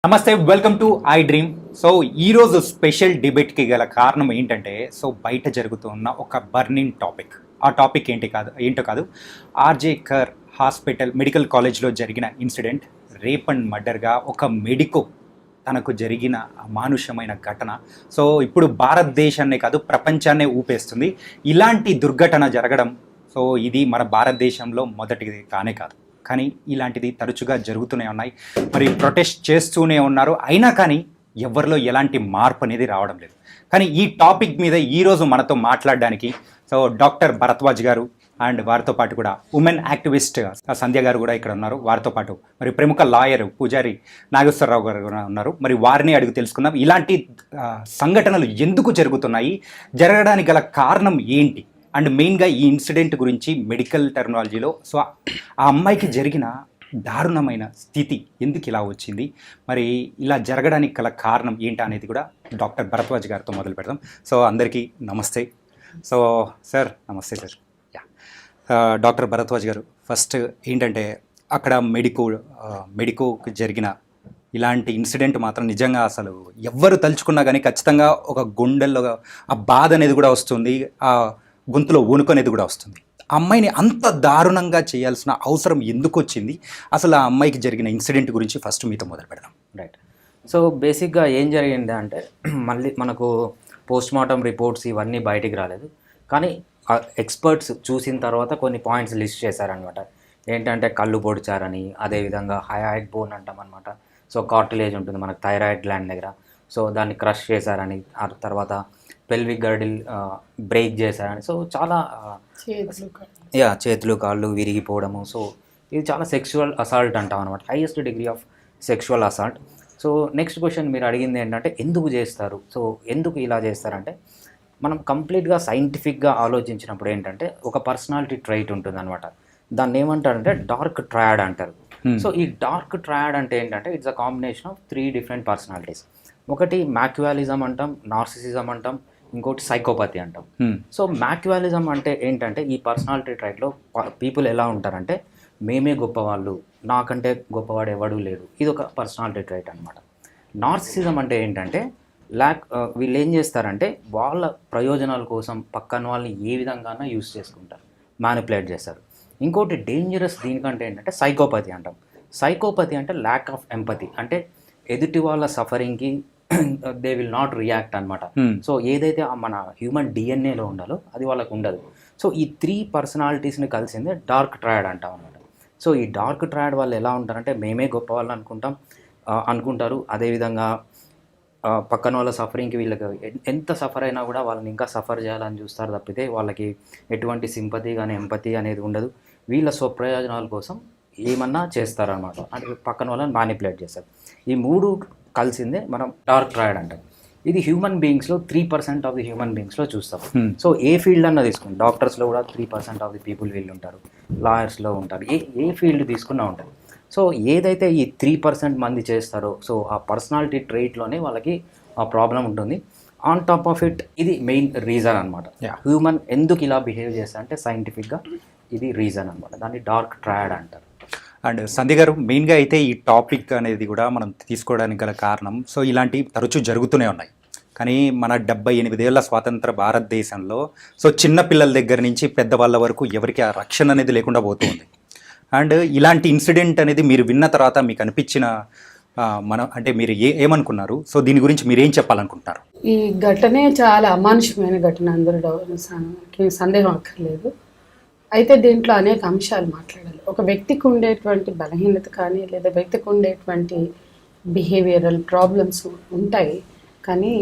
నమస్తే, welcome to I dream. So ఈరోజు special డిబేట్కి గల కారణం ఏంటంటే, సో బయట జరుగుతున్న ఒక బర్నింగ్ టాపిక్. ఆ టాపిక్ ఏంటో కాదు, ఆర్జే కర్ హాస్పిటల్ మెడికల్ కాలేజ్లో జరిగిన ఇన్సిడెంట్, రేప్ అండ్ మర్డర్గా ఒక మెడికో తనకు జరిగిన అమానుషమైన ఘటన. సో ఇప్పుడు భారతదేశాన్నే కాదు, ప్రపంచాన్నే ఊపేస్తుంది. ఇలాంటి దుర్ఘటన జరగడం, సో ఇది మన భారతదేశంలో మొదటిది కానే కాదు, కానీ ఇలాంటిది తరచుగా జరుగుతూనే ఉన్నాయి. మరి ప్రొటెస్ట్ చేస్తూనే ఉన్నారు, అయినా కానీ ఎవరిలో ఎలాంటి మార్పు అనేది రావడం లేదు. కానీ ఈ టాపిక్ మీద ఈరోజు మనతో మాట్లాడడానికి సో డాక్టర్ భరద్వాజ్ గారు అండ్ వారితో పాటు కూడా ఉమెన్ యాక్టివిస్ట్ సంధ్య గారు కూడా ఇక్కడ ఉన్నారు. వారితో పాటు మరి ప్రముఖ లాయర్ పూజారి నాగేశ్వరరావు గారు కూడా ఉన్నారు. మరి వారిని అడిగి తెలుసుకుందాం, ఇలాంటి సంఘటనలు ఎందుకు జరుగుతున్నాయి, జరగడానికి గల కారణం ఏంటి, అండ్ మెయిన్గా ఈ ఇన్సిడెంట్ గురించి మెడికల్ టెర్మినాలజీలో సో ఆ అమ్మాయికి జరిగిన దారుణమైన స్థితి ఎందుకు ఇలా వచ్చింది, మరి ఇలా జరగడానికి గల కారణం ఏంటి అనేది కూడా డాక్టర్ భరద్వాజ్ గారితో మొదలు పెడదాం. సో అందరికీ నమస్తే. సో సార్ నమస్తే సార్. డాక్టర్ భరద్వాజ్ గారు, ఫస్ట్ ఏంటంటే అక్కడ మెడికోకి జరిగిన ఇలాంటి ఇన్సిడెంట్ మాత్రం నిజంగా అసలు ఎవ్వరు తలుచుకున్నా కానీ ఖచ్చితంగా ఒక గుండెల్లో ఆ బాధ అనేది కూడా వస్తుంది, ఆ గొంతులో వణుకు అనేది కూడా వస్తుంది. ఆ అమ్మాయిని అంత దారుణంగా చేయాల్సిన అవసరం ఎందుకు వచ్చింది, అసలు ఆ అమ్మాయికి జరిగిన ఇన్సిడెంట్ గురించి ఫస్ట్ మీతో మొదలు పెడదాం. రైట్. సో బేసిక్గా ఏం జరిగింది అంటే, మళ్ళీ మనకు పోస్ట్ మార్టం రిపోర్ట్స్ ఇవన్నీ బయటికి రాలేదు, కానీ ఎక్స్పర్ట్స్ చూసిన తర్వాత కొన్ని పాయింట్స్ లిస్ట్ చేశారనమాట. ఏంటంటే కళ్ళు పొడిచారని, అదేవిధంగా హయాయిడ్ బోన్ అంటాం అనమాట. సో కార్టిలేజ్ ఉంటుంది మనకు థైరాయిడ్ గ్లాండ్ దగ్గర, సో దాన్ని క్రష్ చేశారని, ఆ తర్వాత పెల్విక్ గర్డిల్ బ్రేక్ చేశారని. సో చాలా చేతులు కాళ్ళు విరిగిపోవడము. సో ఇది చాలా సెక్షువల్ అసాల్ట్ అంటాం అనమాట, highest degree of sexual assault. So next question మీరు అడిగింది ఏంటంటే ఎందుకు చేస్తారు, సో ఎందుకు ఇలా చేస్తారంటే, మనం కంప్లీట్గా సైంటిఫిక్గా ఆలోచించినప్పుడు ఏంటంటే ఒక పర్సనాలిటీ ట్రైట్ ఉంటుంది అనమాట. దాన్ని ఏమంటారంటే డార్క్ ట్రయాడ్ అంటారు. సో ఈ డార్క్ ట్రయాడ్ అంటే ఏంటంటే it's a combination of 3 different personalities. ఒకటి మ్యాక్యువాలిజం అంటాం, నార్సిసిజం అంటాం, ఇంకోటి సైకోపతి అంటాం. సో మ్యాక్యువాలిజం అంటే ఏంటంటే ఈ పర్సనాలిటీ ట్రైట్లో పీపుల్ ఎలా ఉంటారంటే, మేమే గొప్పవాళ్ళు, నాకంటే గొప్పవాడు ఎవడూ లేడు, ఇది ఒక పర్సనాలిటీ ట్రైట్ అనమాట. నార్సిసిజం అంటే ఏంటంటే వీళ్ళు ఏం చేస్తారంటే వాళ్ళ ప్రయోజనాల కోసం పక్కన వాళ్ళని ఏ విధంగానూ యూస్ చేసుకుంటారు, మ్యానిపులేట్ చేస్తారు. ఇంకోటి డేంజరస్ దీనికంటే ఏంటంటే సైకోపతి అంటాం. సైకోపతి అంటే ల్యాక్ ఆఫ్ ఎంపతి, అంటే ఎదుటి వాళ్ళ సఫరింగ్కి దే విల్ నాట్ రియాక్ట్ అనమాట. సో ఏదైతే మన హ్యూమన్ డిఎన్ఏలో ఉండాలో అది వాళ్ళకు ఉండదు. సో ఈ 3 పర్సనాలిటీస్ని కలిసిందే డార్క్ ట్రయాడ్ అంటాం అనమాట. సో ఈ డార్క్ ట్రయాడ్ వాళ్ళు ఎలా ఉంటారంటే మేమే గొప్ప వాళ్ళు అనుకుంటారు. అదేవిధంగా పక్కన వాళ్ళ సఫరింగ్కి వీళ్ళకి ఎంత సఫర్ అయినా కూడా వాళ్ళని ఇంకా సఫర్ చేయాలని చూస్తారు తప్పితే వాళ్ళకి ఎటువంటి సింపతి కానీ ఎంపతి అనేది ఉండదు. వీళ్ళ స్వప్రయోజనాల కోసం ఏమన్నా చేస్తారనమాట, అంటే పక్కన వాళ్ళని మ్యానిపులేట్ చేస్తారు. ఈ 3 కలిసిందే మనం డార్క్ ట్రయాడ్ అంటాం. ఇది హ్యూమన్ బీయింగ్స్లో 3% ఆఫ్ ది హ్యూమన్ బీయింగ్స్లో చూస్తాం. సో ఏ ఫీల్డ్ అన్నా తీసుకుంటాం, డాక్టర్స్లో కూడా 3% ఆఫ్ ది పీపుల్ వీళ్ళు ఉంటారు, లాయర్స్లో ఉంటారు, ఏ ఫీల్డ్ తీసుకున్నా ఉంటుంది. సో ఏదైతే ఈ 3% మంది చేస్తారో సో ఆ పర్సనాలిటీ ట్రైట్లోనే వాళ్ళకి ఆ ప్రాబ్లం ఉంటుంది. ఆన్ టాప్ ఆఫ్ ఇట్ ఇది మెయిన్ రీజన్ అనమాట. హ్యూమన్ ఎందుకు ఇలా బిహేవ్ చేస్తా అంటే సైంటిఫిక్గా ఇది రీజన్ అనమాట, దాన్ని డార్క్ ట్రయాడ్ అంటారు. అండ్ సంధ్య గారు, మెయిన్గా అయితే ఈ టాపిక్ అనేది కూడా మనం తీసుకోవడానికి గల కారణం, సో ఇలాంటివి తరచూ జరుగుతూనే ఉన్నాయి. కానీ మన 78 ఏళ్ల స్వాతంత్ర భారతదేశంలో సో చిన్న పిల్లల దగ్గర నుంచి పెద్దవాళ్ళ వరకు ఎవరికి ఆ రక్షణ అనేది లేకుండా పోతుంది. అండ్ ఇలాంటి ఇన్సిడెంట్ అనేది మీరు విన్న తర్వాత మీకు అనిపించిన అంటే మీరు ఏమనుకున్నారు, సో దీని గురించి మీరేం చెప్పాలనుకుంటున్నారు? ఈ ఘటనే చాలా అమానుషమైన ఘటన, అందరూ సందేహం అక్కర్లేదు. అయితే దీంట్లో అనేక అంశాలు మాట్లాడాలి. ఒక వ్యక్తికి ఉండేటువంటి బలహీనత కానీ లేదా వ్యక్తికి ఉండేటువంటి బిహేవియరల్ ప్రాబ్లమ్స్ ఉంటాయి, కానీ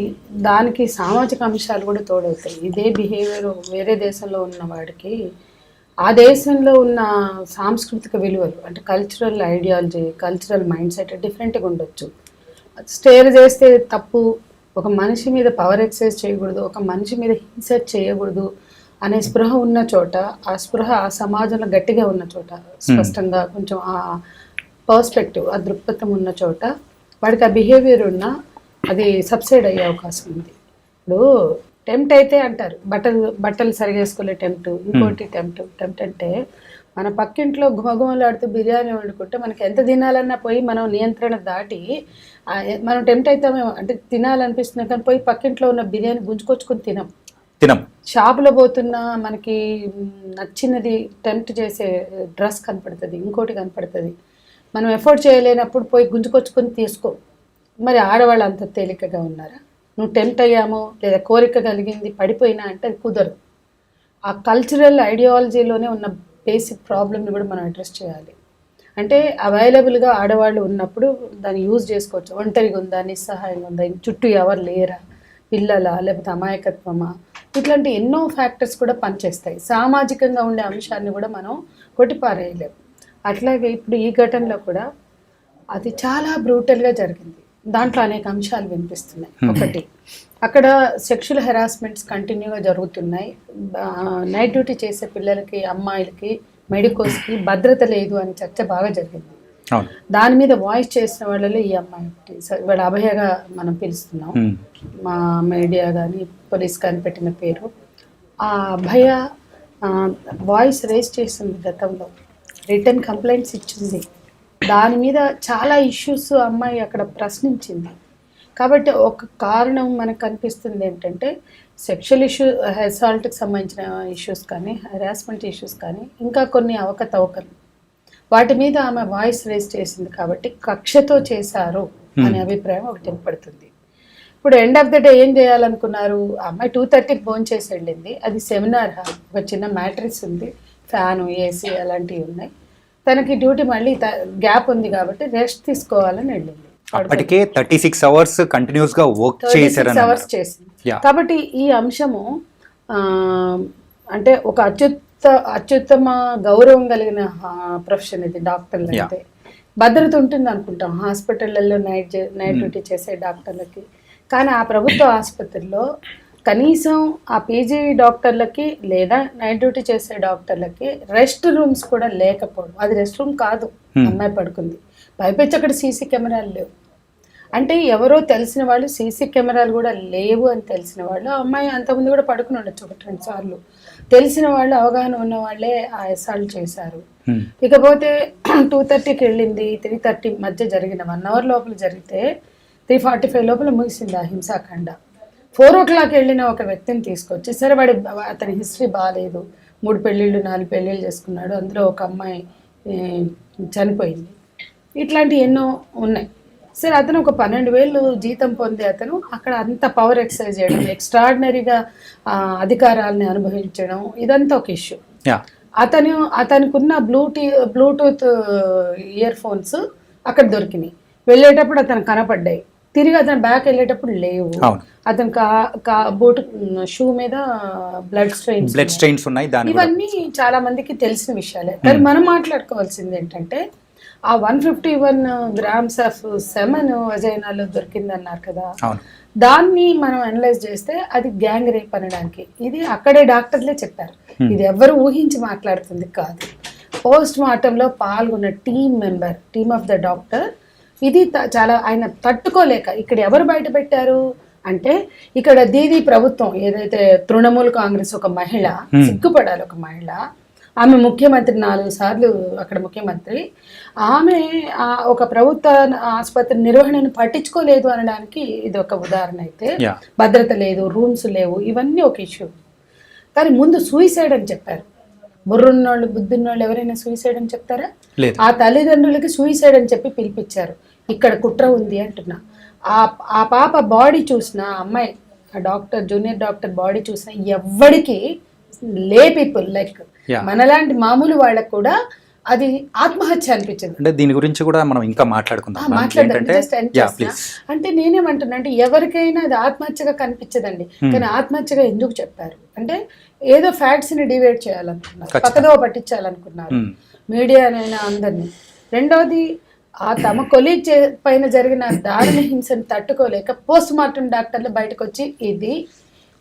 దానికి సామాజిక అంశాలు కూడా తోడవుతాయి. ఇదే బిహేవియర్ వేరే దేశంలో ఉన్న వాడికి ఆ దేశంలో ఉన్న సాంస్కృతిక విలువలు అంటే cultural ideology, cultural mind set డిఫరెంట్గా ఉండొచ్చు. స్టేర్ చేస్తే తప్పు, ఒక మనిషి మీద పవర్ ఎక్సైజ్ చేయకూడదు, ఒక మనిషి మీద హింస చేయకూడదు అనే స్పృహ ఉన్న చోట, ఆ స్పృహ ఆ సమాజంలో గట్టిగా ఉన్న చోట, స్పష్టంగా కొంచెం ఆ పర్స్పెక్టివ్, ఆ దృక్పథం ఉన్న చోట వాడికి ఆ బిహేవియర్ ఉన్నా అది సబ్సైడ్ అయ్యే అవకాశం ఉంది. ఇప్పుడు టెంప్ట్ అయితే అంటారు, బట్టలు సరిగేసుకోలే టెంప్ట్, ఇంకోటి టెంప్ట్ అంటే మన పక్కింట్లో గుమగుమలాడుతూ బిర్యానీ వండుకుంటే మనకి ఎంత తినాలన్నా పోయి మనం నియంత్రణ దాటి మనం టెంప్ట్ అవుతామేమో, అంటే తినాలనిపిస్తుంది కానీ పోయి పక్కింట్లో ఉన్న బిర్యానీ గుంజుకొచ్చుకొని తినం. షాపులో పోతున్నా మనకి నచ్చినది టెంప్ట్ చేసే డ్రెస్ కనపడుతుంది, ఇంకోటి కనపడుతుంది, మనం ఎఫోర్డ్ చేయలేనప్పుడు పోయి గుంజుకొచ్చుకొని తీసుకో. మరి ఆడవాళ్ళు అంత తేలికగా ఉన్నారా? నువ్వు టెంప్ట్ అయ్యామో లేదా కోరిక కలిగింది పడిపోయినా అంటే అది కుదరదు. ఆ కల్చరల్ ఐడియాలజీలోనే ఉన్న బేసిక్ ప్రాబ్లమ్ని కూడా మనం అడ్రస్ చేయాలి. అంటే అవైలబుల్గా ఆడవాళ్ళు ఉన్నప్పుడు దాన్ని యూజ్ చేసుకోవచ్చు. ఒంటరిగా ఉందా, నిస్సహాయంగా ఉందా, చుట్టూ ఎవరు లేరా, పిల్లలా, లేకపోతే అమాయకత్వమా, ఇట్లాంటి ఎన్నో ఫ్యాక్టర్స్ కూడా పనిచేస్తాయి. సామాజికంగా ఉండే అంశాన్ని కూడా మనం కొట్టిపారేయలేము. అట్లాగే ఇప్పుడు ఈ ఘటనలో కూడా అది చాలా బ్రూటల్గా జరిగింది. దాంట్లో అనేక అంశాలు వినిపిస్తున్నాయి. ఒకటి, అక్కడ సెక్షువల్ హెరాస్మెంట్స్ కంటిన్యూగా జరుగుతున్నాయి. నైట్ డ్యూటీ చేసే పిల్లలకి, అమ్మాయిలకి, మెడికోస్కి భద్రత లేదు అని చర్చ బాగా జరిగింది. దాని మీద వాయిస్ చేసిన వాళ్ళలో ఈ అమ్మాయి ఇవాళ అభయగా మనం పిలుస్తున్నాం, మా మీడియా కానీ పోలీస్ కానీ పెట్టిన పేరు. ఆ అభయ వాయిస్ రేస్ చేసింది, గతంలో రిటర్న్ కంప్లైంట్స్ ఇచ్చింది. దాని మీద చాలా ఇష్యూస్ అమ్మాయి అక్కడ ప్రశ్నించింది. కాబట్టి ఒక కారణం మనకు కనిపిస్తుంది ఏంటంటే సెక్షువల్ అసాల్ట్కి సంబంధించిన ఇష్యూస్ కానీ, హెరాస్మెంట్ ఇష్యూస్ కానీ, ఇంకా కొన్ని అవకతవకలు, వాటి మీద ఆమె వాయిస్ రేస్ చేసింది. కాబట్టి కక్షతో చేశారు అనే అభిప్రాయం ఒకటి ఏర్పడుతుంది. ఇప్పుడు ఎండ్ ఆఫ్ ద డే ఏం చేయాలనుకున్నారు? అమ్మాయి 2:30కి భోజనం చేసి వెళ్ళింది. అది సెమినార్ హాల్, ఒక చిన్న మ్యాట్రిక్స్ ఉంది, ఫ్యాను, ఏసీ అలాంటివి ఉన్నాయి. తనకి డ్యూటీ మళ్ళీ గ్యాప్ ఉంది కాబట్టి రెస్ట్ తీసుకోవాలని వెళ్ళింది. అప్పటికే 36 hours కంటిన్యూస్ గా వర్క్ అవర్స్ చేసింది. కాబట్టి ఈ అంశము అంటే ఒక అత్యుత్తమ గౌరవం కలిగిన ప్రొఫెషన్ ఇది. డాక్టర్లు అంటే భద్రత ఉంటుంది అనుకుంటాం హాస్పిటళ్లలో నైట్ డ్యూటీ చేసే డాక్టర్లకి. కానీ ఆ ప్రభుత్వ ఆసుపత్రిలో కనీసం ఆ పీజీ డాక్టర్లకి లేదా నైట్ డ్యూటీ చేసే డాక్టర్లకి రెస్ట్ రూమ్స్ కూడా లేకపోవడం. అది రెస్ట్ రూమ్ కాదు, అమ్మాయి పడుకుంది. పైపెచ్చి అక్కడ సీసీ కెమెరాలు లేవు. అంటే ఎవరో తెలిసిన వాళ్ళు, సీసీ కెమెరాలు కూడా లేవు అని తెలిసిన వాళ్ళు, అమ్మాయి అంతకుముందు కూడా పడుకుని ఉండొచ్చు 1-2 సార్లు. తెలిసిన వాళ్ళు, అవగాహన ఉన్న వాళ్ళే ఆ అసాల్ట్ చేశారు. ఇకపోతే 2:30కి వెళ్ళింది, 3:30 మధ్య జరిగిన 1 hour లోపల జరిగితే 3:45 లోపల ముగిసింది ఆ హింసాకాండ. 4 o'clock వెళ్ళిన ఒక వ్యక్తిని తీసుకొచ్చి, సరే అతని హిస్టరీ బాగాలేదు, 3 పెళ్ళిళ్ళు 4 పెళ్ళిళ్ళు చేసుకున్నాడు, అందులో ఒక అమ్మాయి చనిపోయింది, ఇట్లాంటి ఎన్నో ఉన్నాయి. సరే అతను ఒక 12,000 జీతం పొందే అతను అక్కడ అంత పవర్ ఎక్సర్సైజ్ చేయడం, ఎక్స్ట్రాడినరీగా అధికారాలని అనుభవించడం, ఇదంతా ఒక ఇష్యూ. అతనికి ఉన్న బ్లూటూత్ ఇయర్ ఫోన్స్ అక్కడ దొరికినాయి. వెళ్ళేటప్పుడు అతను కనపడ్డాయి, తిరిగి అతను బ్యాక్ వెళ్ళేటప్పుడు లేవు. అతను బూట్ షూ మీద బ్లడ్ స్ట్రెయిన్స్ ఉన్నాయి. ఇవన్నీ చాలా మందికి తెలిసిన విషయాలే. కానీ మనం మాట్లాడుకోవాల్సింది ఏంటంటే ఆ 151 grams ఆఫ్ సెమన్ వజైనాలో దొరికిందన్నారు కదా, దాన్ని మనం అనలైజ్ చేస్తే అది గ్యాంగ్ రేప్ అనడానికి ఇది అక్కడే డాక్టర్లే చెప్పారు. ఇది ఎవరు ఊహించి మాట్లాడుతుంది కాదు. పోస్ట్ మార్టంలో పాల్గొన్న టీమ్ ఆఫ్ ద డాక్టర్ ఇది చాలా ఆయన తట్టుకోలేక ఇక్కడ ఎవరు బయట పెట్టారు అంటే ఇక్కడ దీది ప్రభుత్వం ఏదైతే తృణమూల్ కాంగ్రెస్ ఒక మహిళ, సిగ్గుపడాలి ఒక మహిళ, ఆమె ముఖ్యమంత్రి 4 సార్లు అక్కడ ముఖ్యమంత్రి, ఆమె ఒక ప్రభుత్వ ఆసుపత్రి నిర్వహణను పట్టించుకోలేదు అనడానికి ఇది ఒక ఉదాహరణ. అయితే భద్రత లేదు, రూమ్స్ లేవు, ఇవన్నీ ఒక ఇష్యూ. కానీ ముందు సూయిసైడ్ అని చెప్పారు. బుర్రున్నోళ్ళు, బుద్ధున్నోళ్ళు ఎవరైనా సూయిసైడ్ అని చెప్తారా? ఆ తల్లిదండ్రులకి సూయిసైడ్ అని చెప్పి పిలిపించారు. ఇక్కడ కుట్ర ఉంది అంటున్నా. ఆ పాప బాడీ చూసిన అమ్మాయి, ఆ డాక్టర్, జూనియర్ డాక్టర్ బాడీ చూసిన ఎవ్వడికి పీపుల్ లైక్ మనలాంటి మామూలు వాళ్ళకు కూడా అది ఆత్మహత్య అనిపించింది. అంటే దీని గురించి కూడా మనం ఇంకా మాట్లాడుకుందాం. అంటే నేనేమంటున్నా అంటే ఎవరికైనా అది ఆత్మహత్యగా కనిపించదండి, కానీ ఆత్మహత్యగా ఎందుకు చెప్పారు అంటే ఏదో ఫ్యాక్ట్స్ ని డివైడ్ చేయాలనుకున్నారు, పక్కదో పట్టించాలనుకున్నారు మీడియానైనా అందరినీ. రెండోది తమ కొలీగ్ పైన జరిగిన దారుణ హింసను తట్టుకోలేక పోస్ట్ మార్టం డాక్టర్లు బయటకు వచ్చి ఇది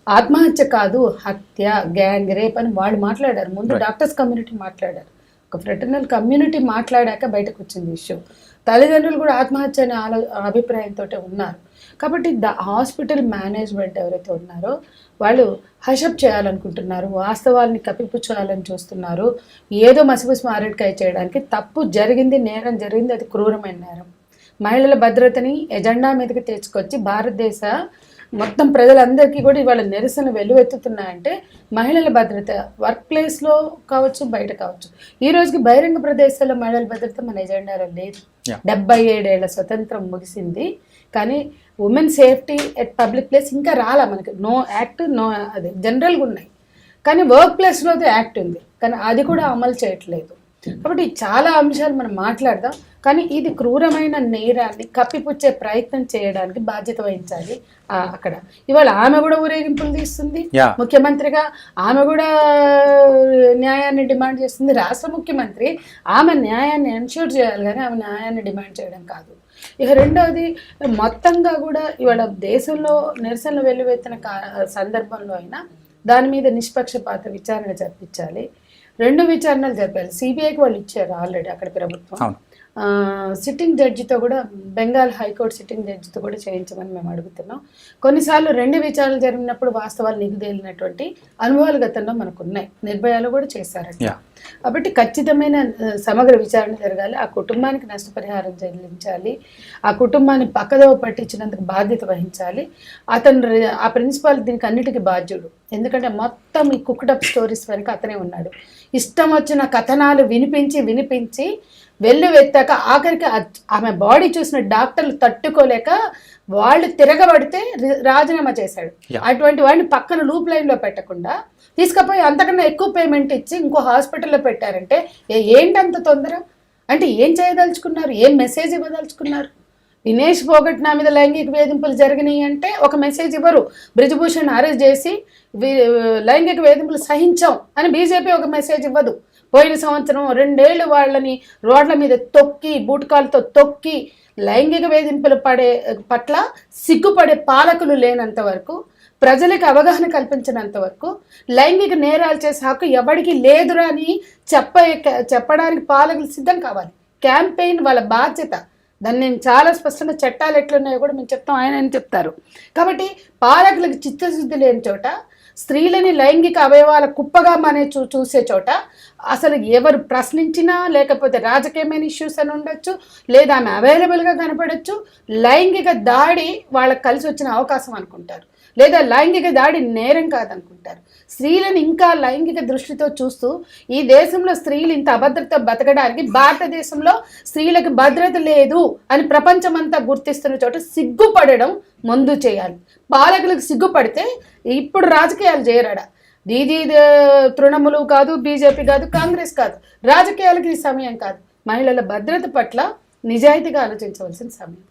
ఆత్మహత్య కాదు, హత్య, గ్యాంగ్ రేప్ అని వాళ్ళు మాట్లాడారు. ముందు డాక్టర్స్ కమ్యూనిటీ మాట్లాడారు, ఒక ఫ్రెటర్నల్ కమ్యూనిటీ మాట్లాడాక బయటకు వచ్చింది ఇష్యూ. తల్లిదండ్రులు కూడా ఆత్మహత్య అనే అభిప్రాయంతో ఉన్నారు. కాబట్టి హాస్పిటల్ మేనేజ్మెంట్ ఎవరైతే ఉన్నారో వాళ్ళు హషప్ చేయాలనుకుంటున్నారు, వాస్తవాల్ని కప్పిపుచ్చాలని చూస్తున్నారు, ఏదో మసిపూసి మారేడుకాయ చేయడానికి. తప్పు జరిగింది, నేరం జరిగింది, అది క్రూరమైన నేరం. మహిళల భద్రతని ఎజెండా మీదకి తెచ్చుకొచ్చి భారతదేశ మొత్తం ప్రజలందరికీ కూడా ఇవాళ నిరసన వెల్లువెత్తుతున్నాయంటే మహిళల భద్రత వర్క్ ప్లేస్లో కావచ్చు, బయట కావచ్చు. ఈ రోజుకి బహిరంగ ప్రదేశాల్లో మహిళల భద్రత మన ఎజెండాలో లేదు. 77 ఏళ్ల స్వతంత్రం ముగిసింది, కానీ women safety at public place ఇంకా రాలా మనకి. నో యాక్ట్, నో అది జనరల్గా ఉన్నాయి, కానీ వర్క్ ప్లేస్లో యాక్ట్ ఉంది, కానీ అది కూడా అమలు చేయట్లేదు. కాబట్టి చాలా అంశాలు మనం మాట్లాడదాం, కానీ ఇది క్రూరమైన నేరాన్ని కప్పిపుచ్చే ప్రయత్నం చేయడానికి బాధ్యత వహించాలి అక్కడ. ఇవాళ ఆమె కూడా ఊరేగింపులు తీస్తుంది ముఖ్యమంత్రిగా, ఆమె కూడా న్యాయాన్ని డిమాండ్ చేస్తుంది. రాష్ట్ర ముఖ్యమంత్రి ఆమె న్యాయాన్ని ఎన్ష్యూర్ చేయాలి, కానీ ఆమె న్యాయాన్ని డిమాండ్ చేయడం కాదు. ఇక రెండవది, మొత్తంగా కూడా ఇవాళ దేశంలో నిరసనలు వెల్లువెత్తిన సందర్భంలో అయినా దాని మీద నిష్పక్షపాత విచారణ జరిపించాలి. 2 విచారణలు జరిపాలి. సిబిఐకి వాళ్ళు ఇచ్చారు ఆల్రెడీ అక్కడ ప్రభుత్వం. సిట్టింగ్ జడ్జితో కూడా, బెంగాల్ హైకోర్టు సిట్టింగ్ జడ్జితో కూడా చేయించమని మేము అడుగుతున్నాం. కొన్నిసార్లు 2 విచారణలు జరిగినప్పుడు వాస్తవాలు నిగుదేలినటువంటి అనుభవాలు గతంలో మనకు ఉన్నాయి. నిర్భయాలు కూడా చేశారంట. కాబట్టి ఖచ్చితమైన సమగ్ర విచారణ జరగాలి. ఆ కుటుంబానికి నష్టపరిహారం చెల్లించాలి. ఆ కుటుంబాన్ని పక్కదోవ పట్టించినందుకు బాధ్యత వహించాలి. ఆ ప్రిన్సిపాల్ దీనికి అన్నిటికీ బాధ్యుడు. ఎందుకంటే మొత్తం ఈ కుక్డప్ స్టోరీస్ వెనక అతనే ఉన్నాడు. ఇష్టం వచ్చిన కథనాలు వినిపించి వెల్లువెత్తాక ఆఖరికి ఆమె బాడీ చూసిన డాక్టర్లు తట్టుకోలేక వాళ్ళు తిరగబడితే రాజీనామా చేశాడు. అటువంటి వాడిని పక్కన లూప్ లైన్లో పెట్టకుండా తీసుకుపోయి అంతకన్నా ఎక్కువ పేమెంట్ ఇచ్చి ఇంకో హాస్పిటల్లో పెట్టారంటే ఏంటంత తొందర? అంటే ఏం చేయదలుచుకున్నారు? ఏం మెసేజ్ ఇవ్వదలుచుకున్నారు? వినేష్ పోగట్ నా మీద లైంగిక వేధింపులు జరిగినాయి అంటే ఒక మెసేజ్ ఇవ్వరు. బ్రిజ్భూషణ్ అరెస్ట్ చేసి లైంగిక వేధింపులు సహించాం అని బీజేపీ ఒక మెసేజ్ ఇవ్వదు. పోయిన సంవత్సరం 2 ఏళ్ళు వాళ్ళని రోడ్ల మీద తొక్కి, బూటకాలతో తొక్కి లైంగిక వేధింపులు పట్ల సిగ్గుపడే పాలకులు లేనంత వరకు, ప్రజలకు అవగాహన కల్పించినంత వరకు లైంగిక నేరాలు చేసే హక్కు ఎవరికి లేదురా అని చెప్పడానికి పాలకులు సిద్ధం కావాలి. క్యాంపెయిన్ వాళ్ళ బాధ్యత. దాన్ని నేను చాలా స్పష్టంగా చట్టాలు ఎట్లున్నాయో కూడా మేము చెప్తాం, ఆయన చెప్తారు. కాబట్టి పాలకులకు చిత్తశుద్ధి లేని చోట, స్త్రీలని లైంగిక అవయవాల కుప్పగా చూసే చోట అసలు ఎవరు ప్రశ్నించినా, లేకపోతే రాజకీయమైన ఇష్యూస్ అని ఉండొచ్చు, లేదా ఆమె అవైలబుల్గా కనపడచ్చు, లైంగిక దాడి వాళ్ళకి కలిసి వచ్చిన అవకాశం అనుకుంటారు, లేదా లైంగిక దాడి నేరం కాదనుకుంటారు. స్త్రీలను ఇంకా లైంగిక దృష్టితో చూస్తూ ఈ దేశంలో స్త్రీలు ఇంత అభద్రత బతకడానికి, భారతదేశంలో స్త్రీలకు భద్రత లేదు అని ప్రపంచమంతా గుర్తిస్తున్న చోట సిగ్గుపడడం ముందు చేయాలి. పాలకులకు సిగ్గుపడితే ఇప్పుడు రాజకీయాలు చేయరాడా? ఇది తృణములు కాదు, బీజేపీ కాదు, కాంగ్రెస్ కాదు, రాజకీయాలకి ఈ సమయం కాదు. మహిళల భద్రత పట్ల నిజాయితీగా ఆలోచించవలసిన సమయం.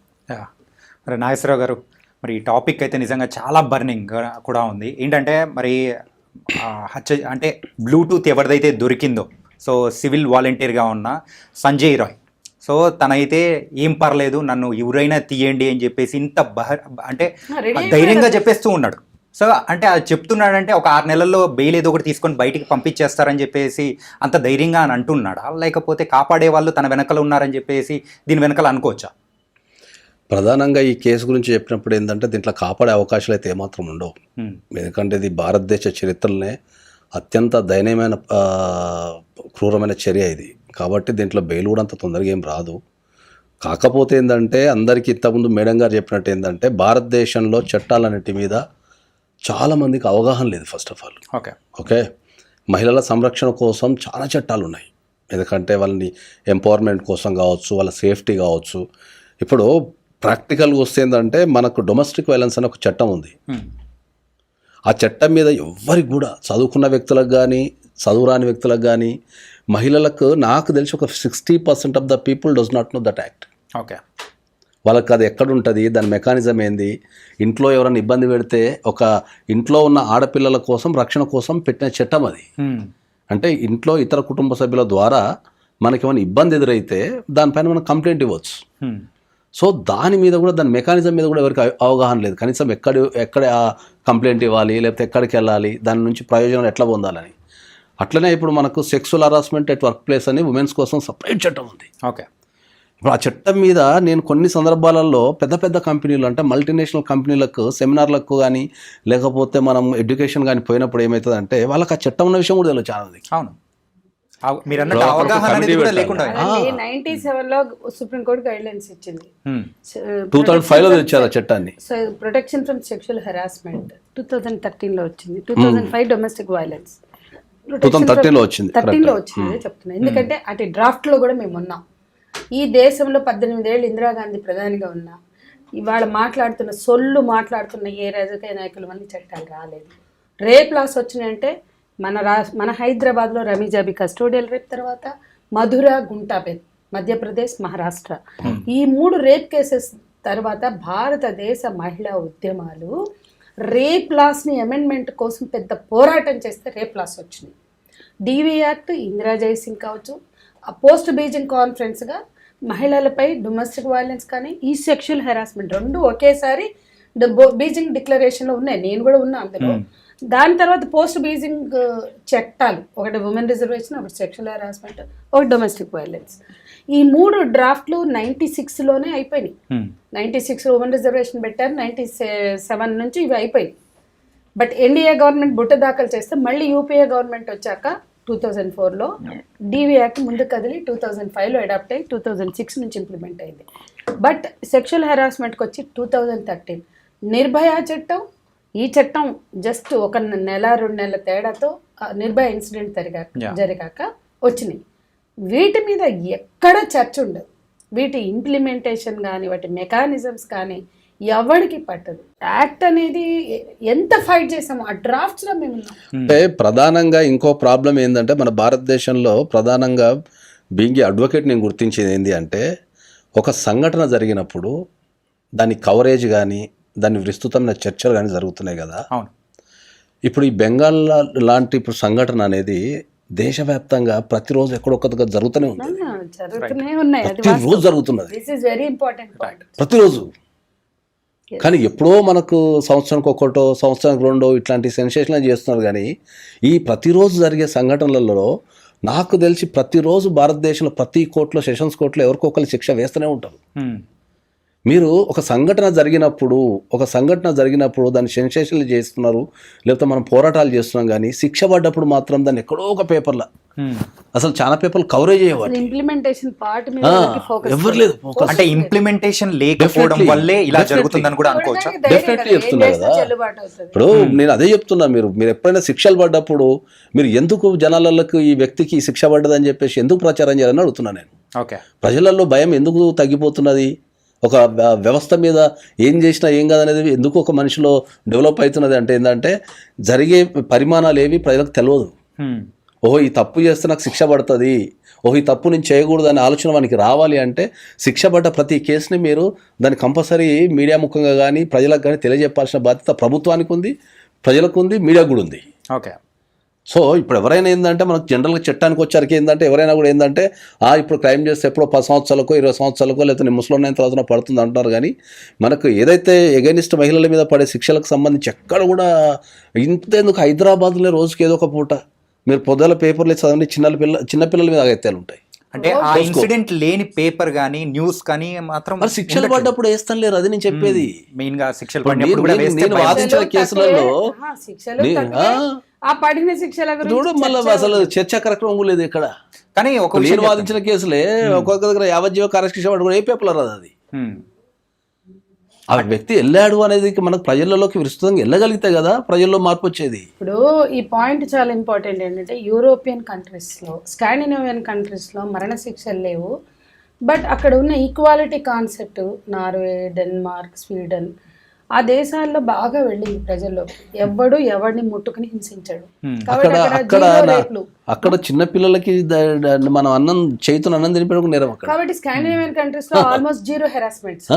మరి నాగేశ్వరరావు గారు, మరి ఈ టాపిక్ అయితే నిజంగా చాలా బర్నింగ్ కూడా ఉంది. ఏంటంటే మరి అంటే బ్లూటూత్ ఎవరిదైతే దొరికిందో, సో సివిల్ వాలంటీర్గా ఉన్న సంజయ్ రాయ్, సో తనైతే ఏం పర్లేదు నన్ను ఎవరైనా తీయండి అని చెప్పేసి ఇంత అంటే ధైర్యంగా చెప్పేస్తూ ఉన్నాడు. సో అంటే అది చెప్తున్నాడంటే ఒక 6 నెలల్లో బెయిల్ ఏదో ఒకటి తీసుకొని బయటికి పంపించేస్తారని చెప్పేసి అంత ధైర్యంగా అని అంటున్నాడా, లేకపోతే కాపాడే వాళ్ళు తన వెనకాల ఉన్నారని చెప్పేసి దీని వెనకాల అనుకోవచ్చా? ప్రధానంగా ఈ కేసు గురించి చెప్పినప్పుడు ఏంటంటే దీంట్లో కాపాడే అవకాశాలు అయితే ఏమాత్రం ఉండవు. ఎందుకంటే ఇది భారతదేశ చరిత్రలోనే అత్యంత దయనీయమైన క్రూరమైన చర్య ఇది. కాబట్టి దీంట్లో బెయిల్ కూడా అంత తొందరగా ఏం రాదు. కాకపోతే ఏంటంటే అందరికీ ఇంతకుముందు మేడం గారు చెప్పినట్టు ఏంటంటే భారతదేశంలో చట్టాలన్నిటి మీద చాలామందికి అవగాహన లేదు. ఫస్ట్ ఆఫ్ ఆల్ ఓకే మహిళల సంరక్షణ కోసం చాలా చట్టాలు ఉన్నాయి. ఎందుకంటే వాళ్ళని ఎంపవర్మెంట్ కోసం కావచ్చు, వాళ్ళ సేఫ్టీ కావచ్చు. ఇప్పుడు ప్రాక్టికల్గా వస్తే ఏంటంటే మనకు డొమెస్టిక్ వైలెన్స్ అనే ఒక చట్టం ఉంది. ఆ చట్టం మీద ఎవ్వరికి కూడా చదువుకున్న వ్యక్తులకు కానీ, చదువురాని వ్యక్తులకు కానీ, మహిళలకు నాకు తెలిసి ఒక 60% of the people does not know that act. Okay, వాళ్ళకి అది ఎక్కడ ఉంటుంది, దాని మెకానిజం ఏంది, ఇంట్లో ఎవరైనా ఇబ్బంది పెడితే ఒక ఇంట్లో ఉన్న ఆడపిల్లల కోసం రక్షణ కోసం పెట్టిన చట్టం అది. అంటే ఇంట్లో ఇతర కుటుంబ సభ్యుల ద్వారా మనకి ఏమైనా ఇబ్బంది ఎదురైతే దానిపైన మనం కంప్లైంట్ ఇవ్వచ్చు. సో దాని మీద కూడా, దాని మెకానిజం మీద కూడా ఎవరికి అవగాహన లేదు. కనీసం ఎక్కడ కంప్లైంట్ ఇవ్వాలి, లేకపోతే ఎక్కడికి వెళ్ళాలి, దాని నుంచి ప్రయోజనం ఎట్లా పొందాలని. అట్లనే ఇప్పుడు మనకు sexual harassment at work place అని ఉమెన్స్ కోసం సపరేట్ చట్టం ఉంది. ఓకే, ఇప్పుడు ఆ చట్టం మీద నేను కొన్ని సందర్భాలలో పెద్ద పెద్ద కంపెనీలు అంటే మల్టీనేషనల్ కంపెనీలకు సెమినార్లకు కానీ లేకపోతే మనం ఎడ్యుకేషన్ కానీ పోయినప్పుడు ఏమవుతుందంటే వాళ్ళకి ఆ చట్టం ఉన్న విషయం కూడా తెలియదు చాలా మందికి. అవును, మీరు అన్నట్టు ఇప్పుడు అవగాహన ఒక అనేది కూడా కమిటీ లేకుండా. 97లో సుప్రీంకోర్టు గైడ్ లైన్స్ ఇచ్చింది. 2005లో తెచ్చారు ఆ చట్టాన్ని. So protection from sexual harassment 2013లో వచ్చింది. 2005 డొమెస్టిక్ వైలెన్స్ 2013 లో వచ్చింది. 13లో వచ్చింది చెప్తున్నా. ఎందుకంటే అటు డ్రాఫ్ట్ లో కూడా మేము ఉన్నాం. ఈ దేశంలో 18 ఏళ్ళు ఇందిరాగాంధీ ప్రధానిగా ఉన్నా ఇవాళ మాట్లాడుతున్న ఏ రాజకీయ నాయకుల వల్ల చట్టాలు రాలేదు. రేప్ లాస్ వచ్చినాయంటే మన హైదరాబాద్లో రమీజాబీ కస్టోడియల్ రేప్, తర్వాత మధుర, గుంటాబెన్ మధ్యప్రదేశ్, మహారాష్ట్ర, ఈ 3 రేప్ కేసెస్ తర్వాత భారతదేశ మహిళా ఉద్యమాలు రేప్ లాస్ని అమెండ్మెంట్ కోసం పెద్ద పోరాటం చేస్తే రేప్ లాస్ వచ్చినాయి. డివి యాక్ట్, ఇందిరా జైసింగ్ కావచ్చు, పోస్ట్ బీజింగ్ కాన్ఫరెన్స్గా మహిళలపై డొమెస్టిక్ వైలెన్స్ కానీ ఈ సెక్షువల్ హెరాస్మెంట్ 2 ఒకేసారి బీజింగ్ డిక్లరేషన్లో ఉన్నాయి. నేను కూడా ఉన్నా అందులో. దాని తర్వాత పోస్ట్ బీజింగ్ చట్టాలు, ఒకటి ఉమెన్ రిజర్వేషన్, ఒకటి సెక్షువల్ హెరాస్మెంట్, ఒకటి డొమెస్టిక్ వైలెన్స్. ఈ 3 డ్రాఫ్ట్లు 96లోనే అయిపోయినాయి. 96లో ఉమెన్ రిజర్వేషన్ పెట్టారు, 97 నుంచి ఇవి అయిపోయినాయి. బట్ ఎన్డీఏ గవర్నమెంట్ బుట్ట దాఖలు చేస్తే మళ్ళీ యూపీఏ గవర్నమెంట్ వచ్చాక 2004లో డివి యాక్ట్ ముందు కదిలి 2005లో అడాప్ట్ అయ్యి 2006 నుంచి ఇంప్లిమెంట్ అయింది. బట్ సెక్షువల్ హెరాస్మెంట్కి వచ్చి 2013 నిర్భయ చట్టం, ఈ చట్టం జస్ట్ 1 నెల 2 నెలల తేడాతో నిర్భయ ఇన్సిడెంట్ జరిగాక వచ్చినాయి. వీటి మీద ఎక్కడ చర్చ ఉండదు. వీటి ఇంప్లిమెంటేషన్ కానీ వాటి మెకానిజమ్స్ కానీ ఎవరికి పట్టదు. యాక్ట్ అనేది ఎంత ఫైట్ చేసామో ఆ డ్రాఫ్ట్స్లో మేము ఉన్నాం. అంటే ప్రధానంగా ఇంకో ప్రాబ్లం ఏంటంటే మన భారతదేశంలో ప్రధానంగా బీయింగ్ అడ్వకేట్ నేను గుర్తించేది ఏంటి అంటే ఒక సంఘటన జరిగినప్పుడు దాని కవరేజ్ కానీ దాని విస్తృతమైన చర్చలు కానీ జరుగుతున్నాయి కదా. ఇప్పుడు ఈ బెంగాల్ లాంటి ఇప్పుడు సంఘటన అనేది దేశవ్యాప్తంగా ప్రతిరోజు ఎక్కడొక్క జరుగుతూనే ఉంది. ప్రతిరోజు జరుగుతున్నది, ప్రతిరోజు. కానీ ఎప్పుడో మనకు సంవత్సరానికి ఒకటో సంవత్సరానికి 2 ఇట్లాంటి సెన్సేషన్ చేస్తున్నారు. కానీ ఈ ప్రతిరోజు జరిగే సంఘటనలలో నాకు తెలిసి ప్రతిరోజు భారతదేశంలో ప్రతి కోర్టులో, సెషన్స్ కోర్టులో ఎవరికొకరు శిక్ష వేస్తూనే ఉంటారు. మీరు ఒక సంఘటన జరిగినప్పుడు దాన్ని సెన్సేషన్లు చేస్తున్నారు, లేకపోతే మనం పోరాటాలు చేస్తున్నాం. కానీ శిక్ష పడ్డప్పుడు మాత్రం దాన్ని ఎక్కడో ఒక పేపర్లో, అసలు చాలా పేపర్లు కవరేజ్ అయ్యేవారు. ఇంప్లిమెంటేషన్ పార్ట్ మీద ఎవరు లేదు. అంటే ఇంప్లిమెంటేషన్ లేకపోవడం వల్లే ఇలా జరుగుతుందని కూడా అనుకోవచ్చు. డెఫినెట్లీ చెప్తున్నా కదా. ఇప్పుడు నేను అదే చెప్తున్నా, మీరు ఎప్పుడైనా శిక్షలు పడ్డప్పుడు మీరు ఎందుకు జనాలకు ఈ వ్యక్తికి శిక్ష పడ్డదని చెప్పేసి ఎందుకు ప్రచారం చేయాలని అడుగుతున్నా నేను. ప్రజలలో భయం ఎందుకు తగ్గిపోతున్నది? ఒక వ్యవస్థ మీద ఏం చేసినా ఏం కాదనేది ఎందుకు ఒక మనిషిలో డెవలప్ అవుతున్నది అంటే ఏంటంటే జరిగే పరిమాణాలు ఏవి ప్రజలకు తెలియదు. ఓహో ఈ తప్పు చేస్తే నాకు శిక్ష పడుతుంది, ఓహో ఈ తప్పు నేను చేయకూడదు అనే ఆలోచన మనకి రావాలి అంటే శిక్ష పడ్డ ప్రతి కేసుని మీరు దాన్ని కంపల్సరీ మీడియా ముఖంగా కానీ ప్రజలకు కానీ తెలియజెప్పాల్సిన బాధ్యత ప్రభుత్వానికి ఉంది, ప్రజలకు ఉంది, మీడియాకు కూడా ఉంది. ఓకే. సో ఇప్పుడు ఎవరైనా ఏంటంటే మనకు జనరల్గా చట్టానికి వచ్చారికి ఏంటంటే ఎవరైనా కూడా ఏంటంటే ఇప్పుడు క్రైమ్ చేస్తే ఎప్పుడో 10 సంవత్సరాలకో 20 సంవత్సరాలకో లేకపోతే నేను ముసలిని అయిన తర్వాత పడుతుంది అంటున్నారు. కానీ మనకు ఏదైతే ఎగైనిస్ట్ మహిళల మీద పడే శిక్షలకు సంబంధించి ఎక్కడ కూడా ఇంతేందుకు హైదరాబాద్లో రోజుకి ఏదో ఒక పూట మీరు పొద్దుల పేపర్లు చదవండి, చిన్నపిల్లల మీద అగత్యాలు ఉంటాయి. అంటే ఆ ఇన్సిడెంట్ లేని పేపర్ కానీ న్యూస్ కానీ మాత్రం శిక్షలు పడ్డప్పుడు వేస్తాను లేరు. అది నేను చెప్పేది. మెయిన్ గా శిక్షలు పడినప్పుడు కూడా నేను వాదించిన కేసులలో ఆ పడిన శిక్షల చూడు మళ్ళీ అసలు చర్చా కార్యక్రమం లేదు ఇక్కడ. కానీ నేను వాదించిన కేసులే ఒక్కొక్క దగ్గర యావజ్జీవ కారశిక్ష పడుకుని ఏ పేపర్లో రాదు. అది ఆ వ్యక్తి వెళ్ళాడు అనేది మనకు ప్రజలలోకి విస్తృతంగా వెళ్ళగలిగితే కదా ప్రజల్లో మార్పు వచ్చేది. ఇప్పుడు ఈ పాయింట్ చాలా ఇంపార్టెంట్ ఏంటంటే యూరోపియన్ కంట్రీస్లో, స్కాండినేవియన్ కంట్రీస్లో మరణ శిక్షలు లేవు. బట్ అక్కడ ఉన్న equality concept Norway, Denmark, Sweden ఆ దేశాల్లో బాగా వెళ్ళింది ప్రజల్లోకి. ఎవడిని ముట్టుకుని హింసించాడు. అక్కడ చిన్న పిల్లలకి మనం అన్నం చేతున్న అన్నం తినిపించడం నేరం. కాబట్టి స్కాండినేవియన్ కంట్రీస్ లో almost zero harassments.